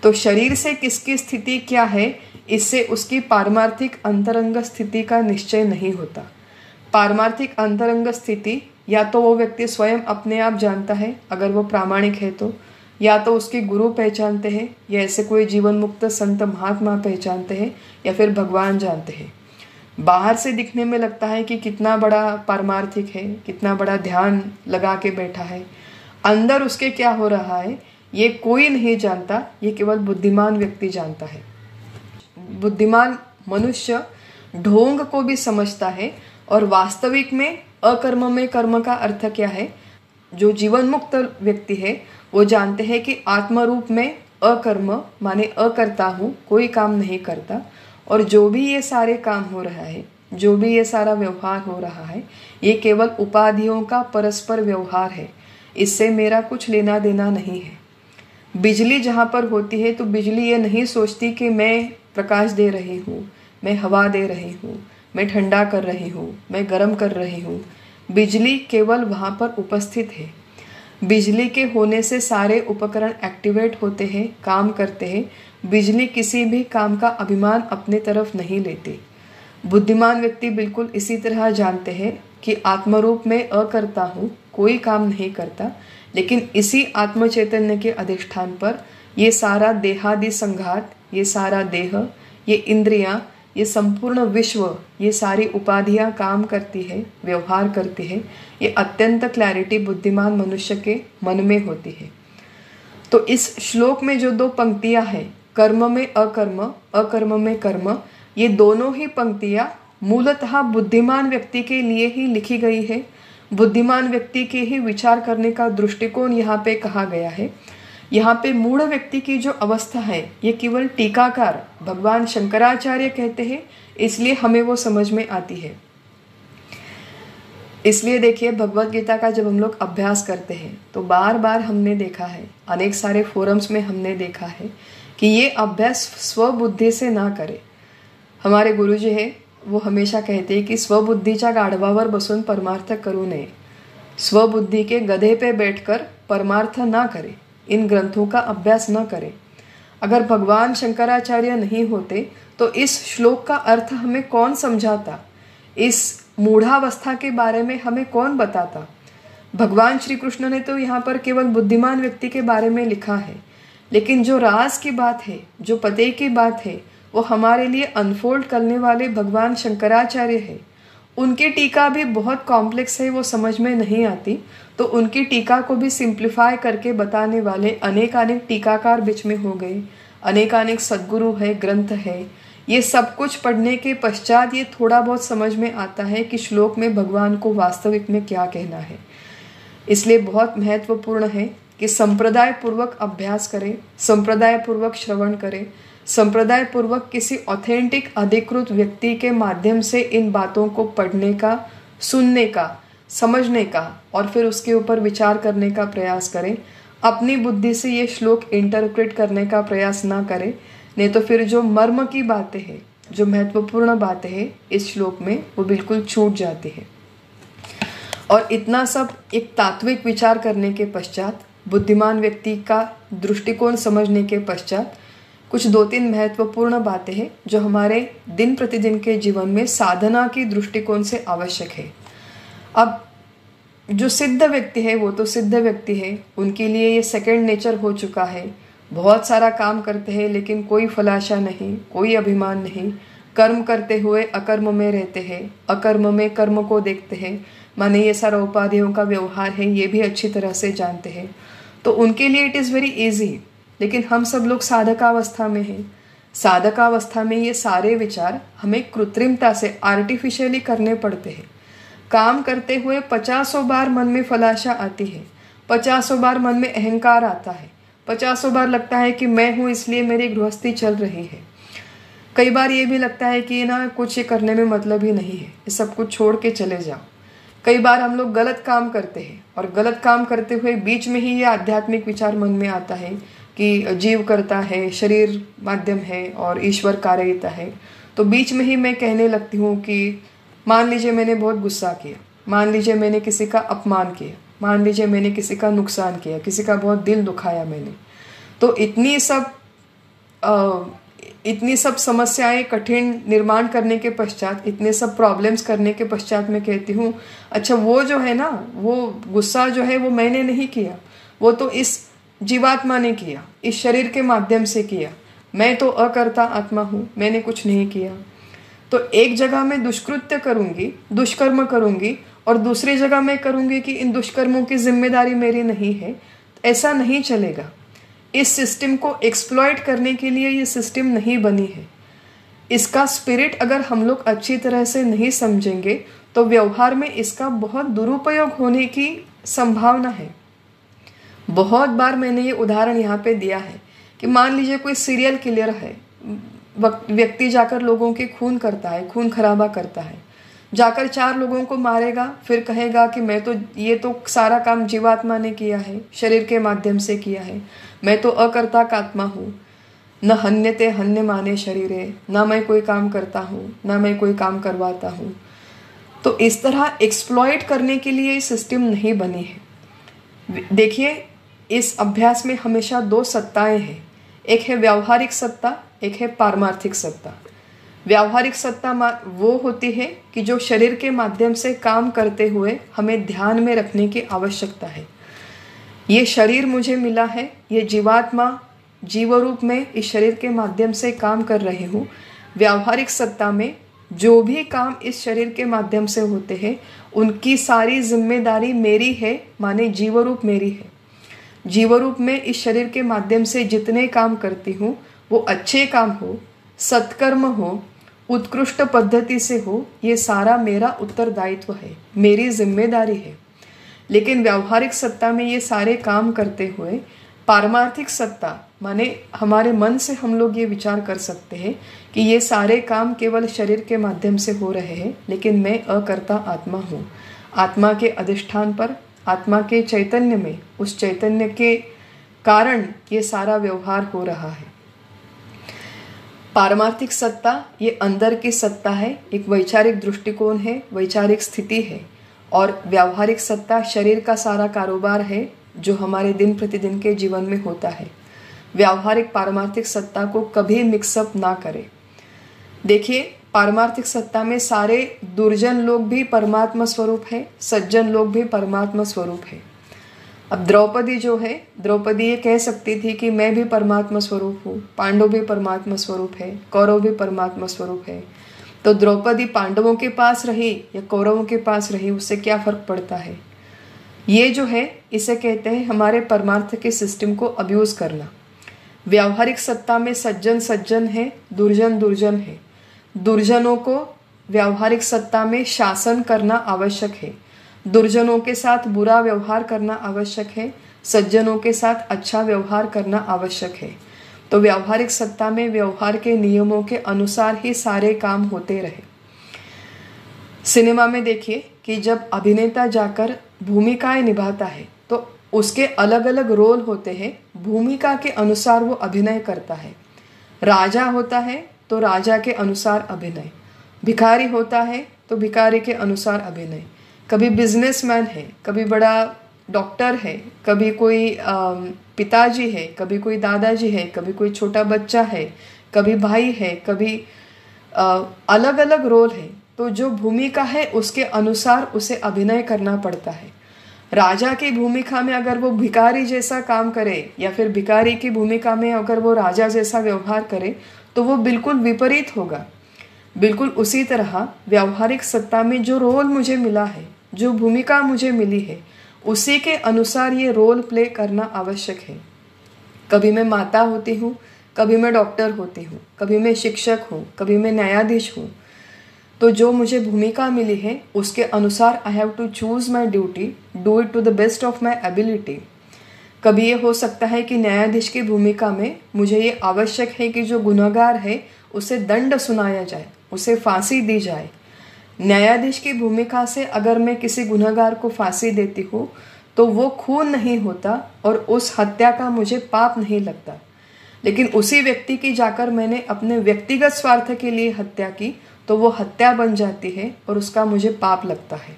तो शरीर से किसकी स्थिति क्या है, इससे उसकी पारमार्थिक अंतरंग स्थिति का निश्चय नहीं होता। पारमार्थिक अंतरंग स्थिति या तो वो व्यक्ति स्वयं अपने आप जानता है, अगर वो प्रामाणिक है तो, या तो उसके गुरु पहचानते हैं, या ऐसे कोई जीवन मुक्त संत महात्मा पहचानते हैं, या फिर भगवान जानते हैं। बाहर से दिखने में लगता है कि कितना बड़ा पारमार्थिक है, कितना बड़ा ध्यान लगा के बैठा है, अंदर उसके क्या हो रहा है ये कोई नहीं जानता, ये केवल बुद्धिमान व्यक्ति जानता है। बुद्धिमान मनुष्य ढोंग को भी समझता है और वास्तविक में अकर्म में कर्म का अर्थ क्या है। जो जीवन मुक्त व्यक्ति है वो जानते हैं कि आत्मरूप में अकर्म माने अकर्ता हूँ, कोई काम नहीं करता, और जो भी ये सारे काम हो रहा है, जो भी ये सारा व्यवहार हो रहा है, ये केवल उपाधियों का परस्पर व्यवहार है, इससे मेरा कुछ लेना देना नहीं है। बिजली जहाँ पर होती है तो बिजली ये नहीं सोचती कि मैं प्रकाश दे रही हूँ, मैं हवा दे रही हूँ, मैं ठंडा कर रही हूँ, मैं गर्म कर रही हूँ। बिजली केवल वहाँ पर उपस्थित है। बिजली के होने से सारे उपकरण एक्टिवेट होते हैं, काम करते हैं। बिजली किसी भी काम का अभिमान अपने तरफ नहीं लेते। बुद्धिमान व्यक्ति बिल्कुल इसी तरह जानते हैं कि आत्मरूप में अकर्ता हूँ, कोई काम नहीं करता, लेकिन इसी आत्म चैतन्य के अधिष्ठान पर ये सारा देहादि संघात, ये सारा देह, ये इंद्रियां, ये संपूर्ण विश्व, ये सारी उपाधियां काम करती है, व्यवहार करती है। ये अत्यंत क्लैरिटी बुद्धिमान मनुष्य के मन में होती है। तो इस श्लोक में जो दो पंक्तियां हैं, कर्म में अकर्म, अकर्म में कर्म, ये दोनों ही पंक्तियाँ मूलतः बुद्धिमान व्यक्ति के लिए ही लिखी गई है। बुद्धिमान व्यक्ति के ही विचार करने का दृष्टिकोण यहाँ पे कहा गया है। यहाँ पे मूढ़ व्यक्ति की जो अवस्था है ये केवल टीकाकार भगवान शंकराचार्य कहते हैं, इसलिए हमें वो समझ में आती है। इसलिए देखिए, भगवत गीता का जब हम लोग अभ्यास करते हैं तो बार बार हमने देखा है, अनेक सारे फोरम्स में हमने देखा है कि ये अभ्यास स्वबुद्धि से ना करें। हमारे गुरुजी है वो हमेशा कहते हैं कि स्वबुद्धीच्या गाढवावर बसून परमार्थ करू नये, स्वबुद्धि के गधे पे बैठकर परमार्थ ना करें, इन ग्रंथों का अभ्यास न करें। अगर भगवान शंकराचार्य नहीं होते तो इस श्लोक का अर्थ हमें कौन समझाता, इस मूढ़ावस्था के बारे में हमें कौन बताता। भगवान श्री कृष्ण ने तो यहाँ पर केवल बुद्धिमान व्यक्ति के बारे में लिखा है, लेकिन जो राज की बात है, जो पते की बात है, वो हमारे लिए अनफोल्ड करने वाले भगवान शंकराचार्य है। उनकी टीका भी बहुत कॉम्प्लेक्स है, वो समझ में नहीं आती, तो उनकी टीका को भी सिंप्लीफाई करके बताने वाले अनेक टीकाकार बीच में हो गए, अनेक सद्गुरु है, ग्रंथ है। ये सब कुछ पढ़ने के पश्चात ये थोड़ा बहुत समझ में आता है कि श्लोक में भगवान को वास्तविक में क्या कहना है। इसलिए बहुत महत्वपूर्ण है कि संप्रदाय पूर्वक अभ्यास करें, संप्रदाय पूर्वक श्रवण करें, संप्रदाय पूर्वक किसी ऑथेंटिक अधिकृत व्यक्ति के माध्यम से इन बातों को पढ़ने का, सुनने का, समझने का और फिर उसके ऊपर विचार करने का प्रयास करें। अपनी बुद्धि से ये श्लोक इंटरप्रेट करने का प्रयास ना करें, नहीं तो फिर जो मर्म की बातें हैं, जो महत्वपूर्ण बातें हैं इस श्लोक में, वो बिल्कुल छूट जाती है। और इतना सब एक तात्विक विचार करने के पश्चात, बुद्धिमान व्यक्ति का दृष्टिकोण समझने के पश्चात, कुछ 2-3 महत्वपूर्ण बातें हैं जो हमारे दिन प्रतिदिन के जीवन में साधना की दृष्टिकोण से आवश्यक है। अब जो सिद्ध व्यक्ति है वो तो सिद्ध व्यक्ति है, उनके लिए ये सेकंड नेचर हो चुका है। बहुत सारा काम करते हैं लेकिन कोई फलाशा नहीं, कोई अभिमान नहीं, कर्म करते हुए अकर्म में रहते हैं, अकर्म में कर्म को देखते हैं, माने ये सारा उपाधियों का व्यवहार है, ये भी अच्छी तरह से जानते हैं, तो उनके लिए इट इज़ वेरी ईजी। लेकिन हम सब लोग साधकावस्था में हैं। साधकावस्था में ये सारे विचार हमें कृत्रिमता से, आर्टिफिशियली करने पड़ते हैं। काम करते हुए 50 बार मन में फलाशा आती है, 50 बार मन में अहंकार आता है, 50 बार लगता है कि मैं हूँ इसलिए मेरी गृहस्थी चल रही है। कई बार ये भी लगता है कि ना कुछ ये करने में मतलब ही नहीं है, ये सब कुछ छोड़ के चले जाओ। कई बार हम लोग गलत काम करते हैं और गलत काम करते हुए बीच में ही ये आध्यात्मिक विचार मन में आता है कि जीव करता है, शरीर माध्यम है और ईश्वर कार्यता है। तो बीच में ही मैं कहने लगती हूँ कि मान लीजिए मैंने बहुत गुस्सा किया, मान लीजिए मैंने किसी का अपमान किया, मान लीजिए मैंने किसी का नुकसान किया, किसी का बहुत दिल दुखाया मैंने, तो इतनी सब समस्याएं कठिन निर्माण करने के पश्चात, इतने सब प्रॉब्लम्स करने के पश्चात मैं कहती हूँ अच्छा वो जो है ना, वो गुस्सा जो है वो मैंने नहीं किया, वो तो इस जीवात्मा ने किया, इस शरीर के माध्यम से किया, मैं तो अकर्ता आत्मा हूँ, मैंने कुछ नहीं किया। तो एक जगह मैं दुष्कृत्य करूँगी, दुष्कर्म करूँगी और दूसरी जगह मैं करूँगी कि इन दुष्कर्मों की जिम्मेदारी मेरी नहीं है, ऐसा नहीं चलेगा। इस सिस्टम को एक्सप्लॉइट करने के लिए ये सिस्टम नहीं बनी है। इसका स्पिरिट अगर हम लोग अच्छी तरह से नहीं समझेंगे तो व्यवहार में इसका बहुत दुरुपयोग होने की संभावना है। बहुत बार मैंने ये उदाहरण यहाँ पे दिया है कि मान लीजिए कोई सीरियल किलर है, व्यक्ति जाकर लोगों के खून करता है, खून खराबा करता है, जाकर 4 लोगों को मारेगा, फिर कहेगा कि मैं तो ये तो सारा काम जीवात्मा ने किया है, शरीर के माध्यम से किया है, मैं तो अकर्ता का आत्मा हूँ, न हन्यते हन्य माने शरीरे, ना मैं कोई काम करता हूँ, ना मैं कोई काम करवाता हूँ। तो इस तरह एक्सप्लॉइट करने के लिए सिस्टम नहीं बनी है। देखिए, इस अभ्यास में हमेशा 2 सत्ताएं हैं, एक है व्यावहारिक सत्ता, एक है पारमार्थिक सत्ता। व्यावहारिक सत्ता वो होती है कि जो शरीर के माध्यम से काम करते हुए हमें ध्यान में रखने की आवश्यकता है। ये शरीर मुझे मिला है, ये जीवात्मा जीव रूप में इस शरीर के माध्यम से काम कर रही हूँ। व्यावहारिक सत्ता में जो भी काम इस शरीर के माध्यम से होते हैं उनकी सारी जिम्मेदारी मेरी है, माने जीव रूप मेरी है। जीव रूप में इस शरीर के माध्यम से जितने काम करती हूँ वो अच्छे काम हो, सत्कर्म हो, उत्कृष्ट पद्धति से हो, ये सारा मेरा उत्तरदायित्व है, मेरी जिम्मेदारी है। लेकिन व्यावहारिक सत्ता में ये सारे काम करते हुए पारमार्थिक सत्ता माने हमारे मन से हम लोग ये विचार कर सकते हैं कि ये सारे काम केवल शरीर के माध्यम से हो रहे हैं, लेकिन मैं अकर्ता आत्मा हूँ। आत्मा के अधिष्ठान पर, आत्मा के चैतन्य में, उस चैतन्य के कारण ये सारा व्यवहार हो रहा है। पारमार्थिक सत्ता ये अंदर की सत्ता है, एक वैचारिक दृष्टिकोण है, वैचारिक स्थिति है। और व्यावहारिक सत्ता शरीर का सारा कारोबार है जो हमारे दिन प्रतिदिन के जीवन में होता है। व्यावहारिक पारमार्थिक सत्ता को कभी मिक्सअप ना करें। देखिए, पारमार्थिक सत्ता में सारे दुर्जन लोग भी परमात्मा स्वरूप है, सज्जन लोग भी परमात्मा स्वरूप है। अब द्रौपदी जो है, द्रौपदी ये कह सकती थी कि मैं भी परमात्मा स्वरूप हूँ, पांडव भी परमात्मा स्वरूप है, कौरव भी परमात्मा स्वरूप है। तो द्रौपदी पांडवों के पास रही या कौरवों के पास रही, उससे क्या फर्क पड़ता है? ये जो है, इसे कहते हैं हमारे परमार्थ के सिस्टम को अब्यूज करना। व्यावहारिक सत्ता में सज्जन सज्जन है, दुर्जन दुर्जन है। दुर्जनों को व्यावहारिक सत्ता में शासन करना आवश्यक है, दुर्जनों के साथ बुरा व्यवहार करना आवश्यक है, सज्जनों के साथ अच्छा व्यवहार करना आवश्यक है। तो व्यावहारिक सत्ता में व्यवहार के नियमों के अनुसार ही सारे काम होते रहे। सिनेमा में देखिए कि जब अभिनेता जाकर भूमिकाएं निभाता है तो उसके अलग अलग रोल होते हैं, भूमिका के अनुसार वो अभिनय करता है। राजा होता है तो राजा के अनुसार अभिनय, भिखारी होता है तो भिखारी के अनुसार अभिनय, कभी बिजनेसमैन है, कभी बड़ा डॉक्टर है, कभी कोई पिताजी है, कभी कोई दादाजी है, कभी कोई छोटा बच्चा है, कभी भाई है, कभी अलग अलग रोल है। तो जो भूमिका है उसके अनुसार उसे अभिनय करना पड़ता है। राजा की भूमिका में अगर वो भिखारी जैसा काम करे या फिर भिखारी की भूमिका में अगर वो राजा जैसा व्यवहार करे तो वो बिल्कुल विपरीत होगा। बिल्कुल उसी तरह व्यावहारिक सत्ता में जो रोल मुझे मिला है, जो भूमिका मुझे मिली है, उसी के अनुसार ये रोल प्ले करना आवश्यक है। कभी मैं माता होती हूँ, कभी मैं डॉक्टर होती हूँ, कभी मैं शिक्षक हूँ, कभी मैं न्यायाधीश हूँ। तो जो मुझे भूमिका मिली है उसके अनुसार I have to choose my duty, do it to the best of my ability. कभी ये हो सकता है कि न्यायाधीश की भूमिका में मुझे ये आवश्यक है कि जो गुनहगार है उसे दंड सुनाया जाए, उसे फांसी दी जाए। न्यायाधीश की भूमिका से अगर मैं किसी गुनहगार को फांसी देती हूँ तो वो खून नहीं होता और उस हत्या का मुझे पाप नहीं लगता। लेकिन उसी व्यक्ति की जाकर मैंने अपने व्यक्तिगत स्वार्थ के लिए हत्या की तो वो हत्या बन जाती है और उसका मुझे पाप लगता है।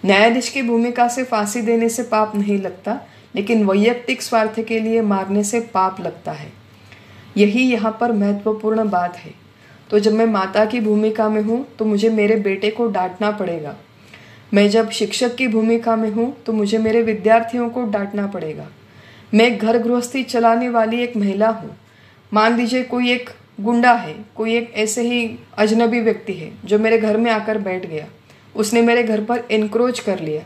न्यायाधीश की भूमिका से फांसी देने से पाप नहीं लगता, लेकिन वैयक्तिक स्वार्थ के लिए मारने से पाप लगता है। यही यहाँ पर महत्वपूर्ण बात है। तो जब मैं माता की भूमिका में हूँ तो मुझे मेरे बेटे को डांटना पड़ेगा। मैं जब शिक्षक की भूमिका में हूँ तो मुझे मेरे विद्यार्थियों को डांटना पड़ेगा। मैं घर गृहस्थी चलाने वाली एक महिला हूँ। मान लीजिए कोई एक गुंडा है, कोई एक ऐसे ही अजनबी व्यक्ति है जो मेरे घर में आकर बैठ गया, उसने मेरे घर पर एनक्रोच कर लिया,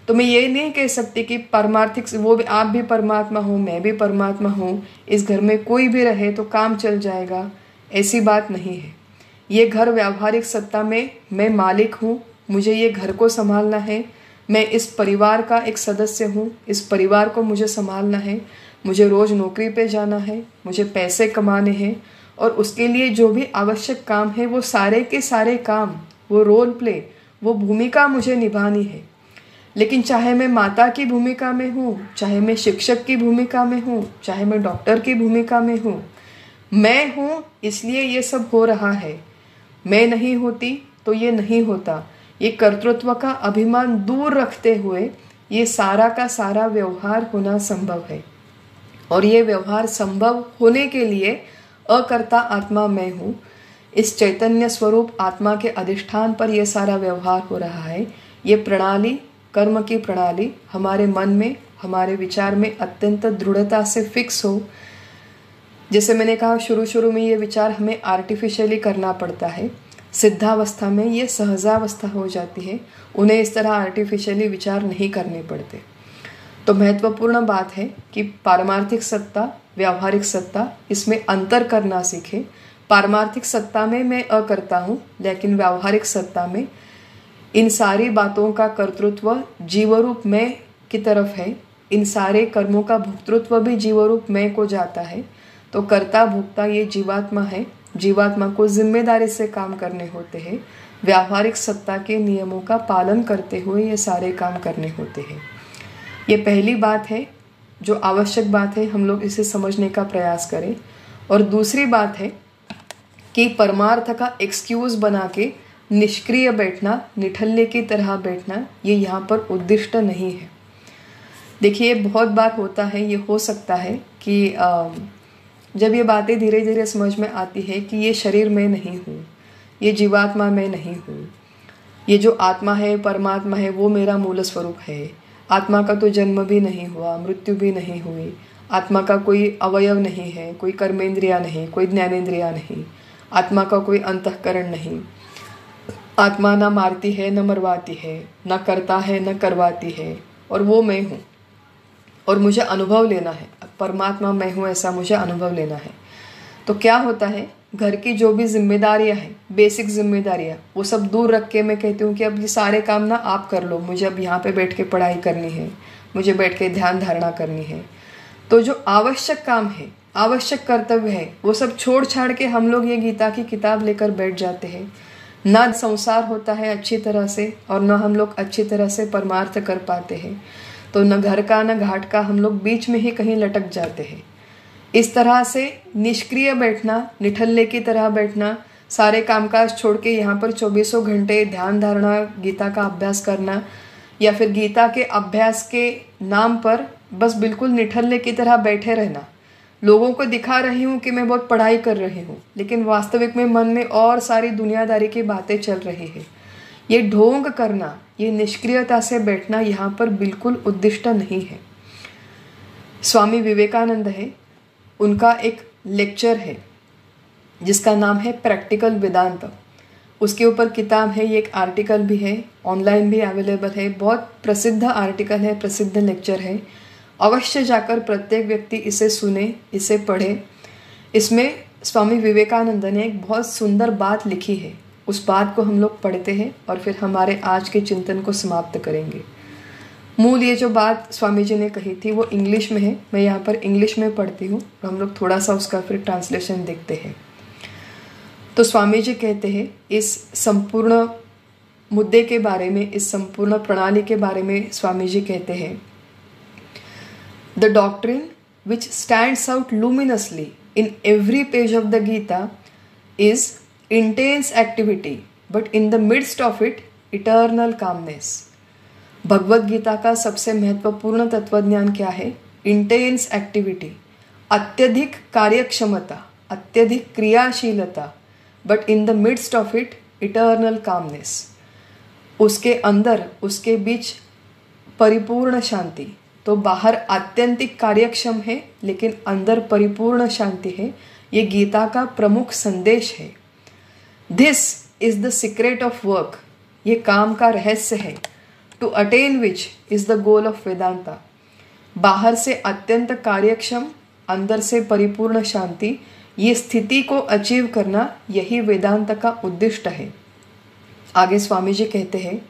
तो मैं ये नहीं कह सकती कि पारमार्थिक वो भी, आप भी परमात्मा हो, मैं भी परमात्मा हूँ, इस घर में कोई भी रहे तो काम चल जाएगा। ऐसी बात नहीं है। ये घर व्यावहारिक सत्ता में मैं मालिक हूँ, मुझे ये घर को संभालना है, मैं इस परिवार का एक सदस्य हूँ, इस परिवार को मुझे संभालना है, मुझे रोज़ नौकरी पे जाना है, मुझे पैसे कमाने हैं और उसके लिए जो भी आवश्यक काम है वो सारे के सारे काम, वो रोल प्ले, वो भूमिका मुझे निभानी है। लेकिन चाहे मैं माता की भूमिका में हूँ, चाहे मैं शिक्षक की भूमिका में हूँ, चाहे मैं डॉक्टर की भूमिका में हूँ, मैं हूँ इसलिए ये सब हो रहा है। मैं नहीं होती तो ये नहीं होता। ये कर्तृत्व का अभिमान दूर रखते हुए ये सारा का सारा व्यवहार होना संभव है। और ये व्यवहार संभव होने के लिए अकर्ता आत्मा मैं हूँ, इस चैतन्य स्वरूप आत्मा के अधिष्ठान पर यह सारा व्यवहार हो रहा है। ये प्रणाली, कर्म की प्रणाली हमारे मन में, हमारे विचार में अत्यंत दृढ़ता से फिक्स हो। जैसे मैंने कहा शुरू में ये विचार हमें आर्टिफिशियली करना पड़ता है, सिद्धावस्था में ये सहजावस्था हो जाती है, उन्हें इस तरह आर्टिफिशियली विचार नहीं करने पड़ते। तो महत्वपूर्ण बात है कि पारमार्थिक सत्ता, व्यावहारिक सत्ता, इसमें अंतर करना सीखें। पारमार्थिक सत्ता में मैं अकर्ता हूँ, लेकिन व्यावहारिक सत्ता में इन सारी बातों का कर्तृत्व जीवरूप मैं की तरफ है। इन सारे कर्मों का भोक्तृत्व भी जीवरूप मैं को जाता है। तो कर्ता भोक्ता ये जीवात्मा है। जीवात्मा को जिम्मेदारी से काम करने होते हैं। व्यावहारिक सत्ता के नियमों का पालन करते हुए ये सारे काम करने होते हैं। ये पहली बात है जो आवश्यक बात है, हम लोग इसे समझने का प्रयास करें। और दूसरी बात है कि परमार्थ का एक्सक्यूज बना के निष्क्रिय बैठना, निठल्ले की तरह बैठना, ये यहाँ पर उद्दिष्ट नहीं है। देखिए बहुत बार होता है, ये हो सकता है कि जब ये बातें धीरे धीरे समझ में आती है कि ये शरीर में नहीं हूँ, ये जीवात्मा में नहीं हूँ, ये जो आत्मा है परमात्मा है वो मेरा मूल स्वरूप है। आत्मा का तो जन्म भी नहीं हुआ, मृत्यु भी नहीं हुई, आत्मा का कोई अवयव नहीं है, कोई कर्मेंद्रिया नहीं, कोई ज्ञानेंद्रिया नहीं, आत्मा का कोई अंतःकरण नहीं। आत्मा ना मारती है न मरवाती है, न करता है न करवाती है, और वो मैं हूँ और मुझे अनुभव लेना है। परमात्मा मैं हूँ ऐसा मुझे अनुभव लेना है। तो क्या होता है, घर की जो भी जिम्मेदारियाँ हैं, बेसिक जिम्मेदारियाँ, वो सब दूर रख के मैं कहती हूँ कि अब ये सारे काम ना आप कर लो, मुझे अब यहाँ पे बैठ के पढ़ाई करनी है, मुझे बैठ के ध्यान धारणा करनी है। तो जो आवश्यक काम है, आवश्यक कर्तव्य है, वो सब छोड़ छाड़ के हम लोग ये गीता की किताब लेकर बैठ जाते हैं। ना संसार होता है अच्छी तरह से और न हम लोग अच्छी तरह से परमार्थ कर पाते हैं। तो न घर का न घाट का, हम लोग बीच में ही कहीं लटक जाते हैं। इस तरह से निष्क्रिय बैठना, निठल्ले की तरह बैठना, सारे कामकाज छोड़ के यहाँ पर 24 घंटे ध्यान धारणा, गीता का अभ्यास करना, या फिर गीता के अभ्यास के नाम पर बस बिल्कुल निठल्ले की तरह बैठे रहना। लोगों को दिखा रही हूँ कि मैं बहुत पढ़ाई कर रही हूँ, लेकिन वास्तविक में मन में और सारी दुनियादारी की बातें चल रही है। ये ढोंग करना, ये निष्क्रियता से बैठना यहाँ पर बिल्कुल उद्दिष्ट नहीं है। स्वामी विवेकानंद है, उनका एक लेक्चर है जिसका नाम है प्रैक्टिकल वेदांत। उसके ऊपर किताब है, ये एक आर्टिकल भी है, ऑनलाइन भी अवेलेबल है। बहुत प्रसिद्ध आर्टिकल है, प्रसिद्ध लेक्चर है। अवश्य जाकर प्रत्येक व्यक्ति इसे सुने, इसे पढ़े। इसमें स्वामी विवेकानंद ने एक बहुत सुंदर बात लिखी है। उस बात को हम लोग पढ़ते हैं और फिर हमारे आज के चिंतन को समाप्त करेंगे। मूल ये जो बात स्वामी जी ने कही थी वो इंग्लिश में है, मैं यहाँ पर इंग्लिश में पढ़ती हूँ और हम लोग थोड़ा सा उसका फिर ट्रांसलेशन देखते हैं। तो स्वामी जी कहते हैं इस संपूर्ण मुद्दे के बारे में, इस संपूर्ण प्रणाली के बारे में स्वामी जी कहते हैं, the doctrine which stands out luminously in every page of the Gita is intense activity, but in the midst of it, eternal calmness. Bhagavad Gita का सबसे महत्वपूर्ण तत्वज्ञान क्या है? इंटेंस एक्टिविटी, अत्यधिक कार्यक्षमता, अत्यधिक क्रियाशीलता, but in the midst of it eternal calmness. उसके अंदर, उसके बीच परिपूर्ण शांति। तो बाहर आत्यंतिक कार्यक्षम है लेकिन अंदर परिपूर्ण शांति है। ये गीता का प्रमुख संदेश है। This is the secret of work, ये काम का रहस्य है। To attain which is the goal of Vedanta. बाहर से अत्यंत कार्यक्षम, अंदर से परिपूर्ण शांति, ये स्थिति को अचीव करना, यही वेदांत का उद्दिष्ट है। आगे स्वामी जी कहते हैं,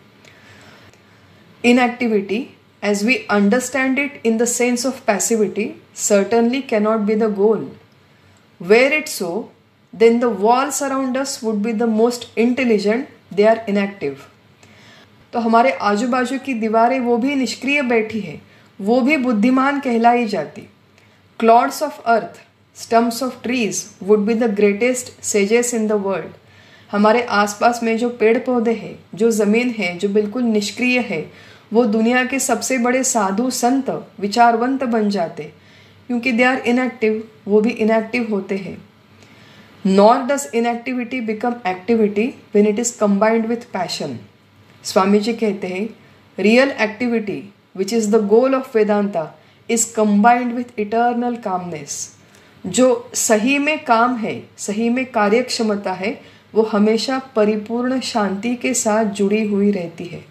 inactivity as we understand it in the sense of passivity certainly cannot be the goal. Were it so, then the walls around us would be the most intelligent, they are inactive. तो हमारे आजू बाजू की दीवारें वो भी निष्क्रिय बैठी है, वो भी बुद्धिमान कहलाई जाती। Clods of earth, stumps of trees would be the greatest sages in the world. हमारे आसपास में जो पेड़ पौधे हैं, जो ज़मीन है, जो बिल्कुल निष्क्रिय है, वो दुनिया के सबसे बड़े साधु संत विचारवंत बन जाते, क्योंकि दे आर इनएक्टिव, वो भी इनएक्टिव होते हैं। Nor does inactivity become activity when it is combined with passion. Swami ji कहते हैं, real activity which is the goal of Vedanta is combined with eternal calmness. जो सही में काम है, सही में कार्यक्षमता है, वो हमेशा परिपूर्ण शांति के साथ जुड़ी हुई रहती है।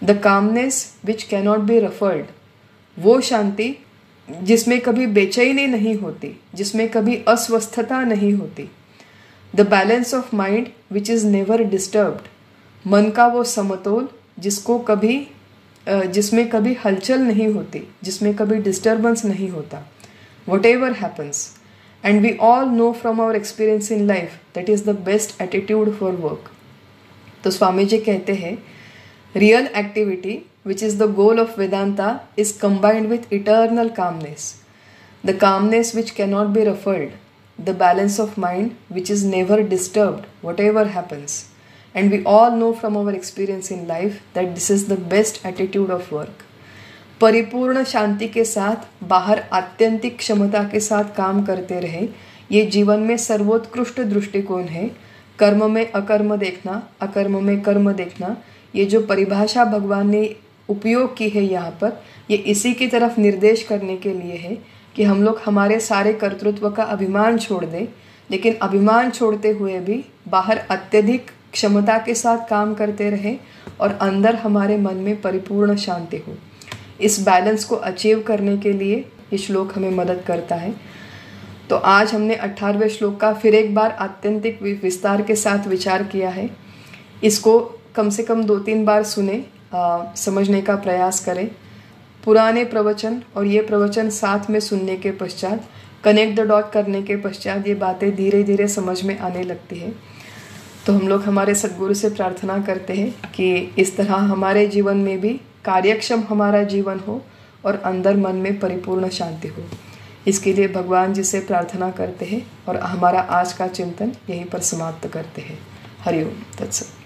The calmness which cannot be ruffled, वो शांति जिसमें कभी बेचैनी नहीं होती, जिसमें कभी अस्वस्थता नहीं होती। The balance of mind which is never disturbed, मन का वो समतोल जिसमें कभी हलचल नहीं होती, जिसमें कभी डिस्टर्बेंस नहीं होता, whatever happens. And we all know from our experience in life that is the best attitude for work. तो स्वामी जी कहते हैं, real activity which is the goal of Vedanta is combined with eternal calmness, the calmness which cannot be ruffled, the balance of mind which is never disturbed whatever happens. And we all know from our experience in life that this is the best attitude of work. परिपूर्ण शांति के साथ बाहर आत्यंतिक क्षमता के साथ काम करते रहे, ये जीवन में सर्वोत्कृष्ट दृष्टिकोण है। कर्म में अकर्म देखना, अकर्म में कर्म देखना, ये जो परिभाषा भगवान ने उपयोग की है यहाँ पर, ये इसी की तरफ निर्देश करने के लिए है कि हम लोग हमारे सारे कर्तृत्व का अभिमान छोड़ दें, लेकिन अभिमान छोड़ते हुए भी बाहर अत्यधिक क्षमता के साथ काम करते रहे और अंदर हमारे मन में परिपूर्ण शांति हो। इस बैलेंस को अचीव करने के लिए ये श्लोक हमें मदद करता है। तो आज हमने 18वें श्लोक का फिर एक बार आत्यंतिक विस्तार के साथ विचार किया है। इसको कम से कम 2-3 बार सुने, समझने का प्रयास करें। पुराने प्रवचन और ये प्रवचन साथ में सुनने के पश्चात, कनेक्ट द डॉट करने के पश्चात ये बातें धीरे धीरे समझ में आने लगती है। तो हम लोग हमारे सद्गुरु से प्रार्थना करते हैं कि इस तरह हमारे जीवन में भी कार्यक्षम हमारा जीवन हो और अंदर मन में परिपूर्ण शांति हो। इसके लिए भगवान जी से प्रार्थना करते हैं और हमारा आज का चिंतन यहीं पर समाप्त करते हैं। हरि ओम तत्सत।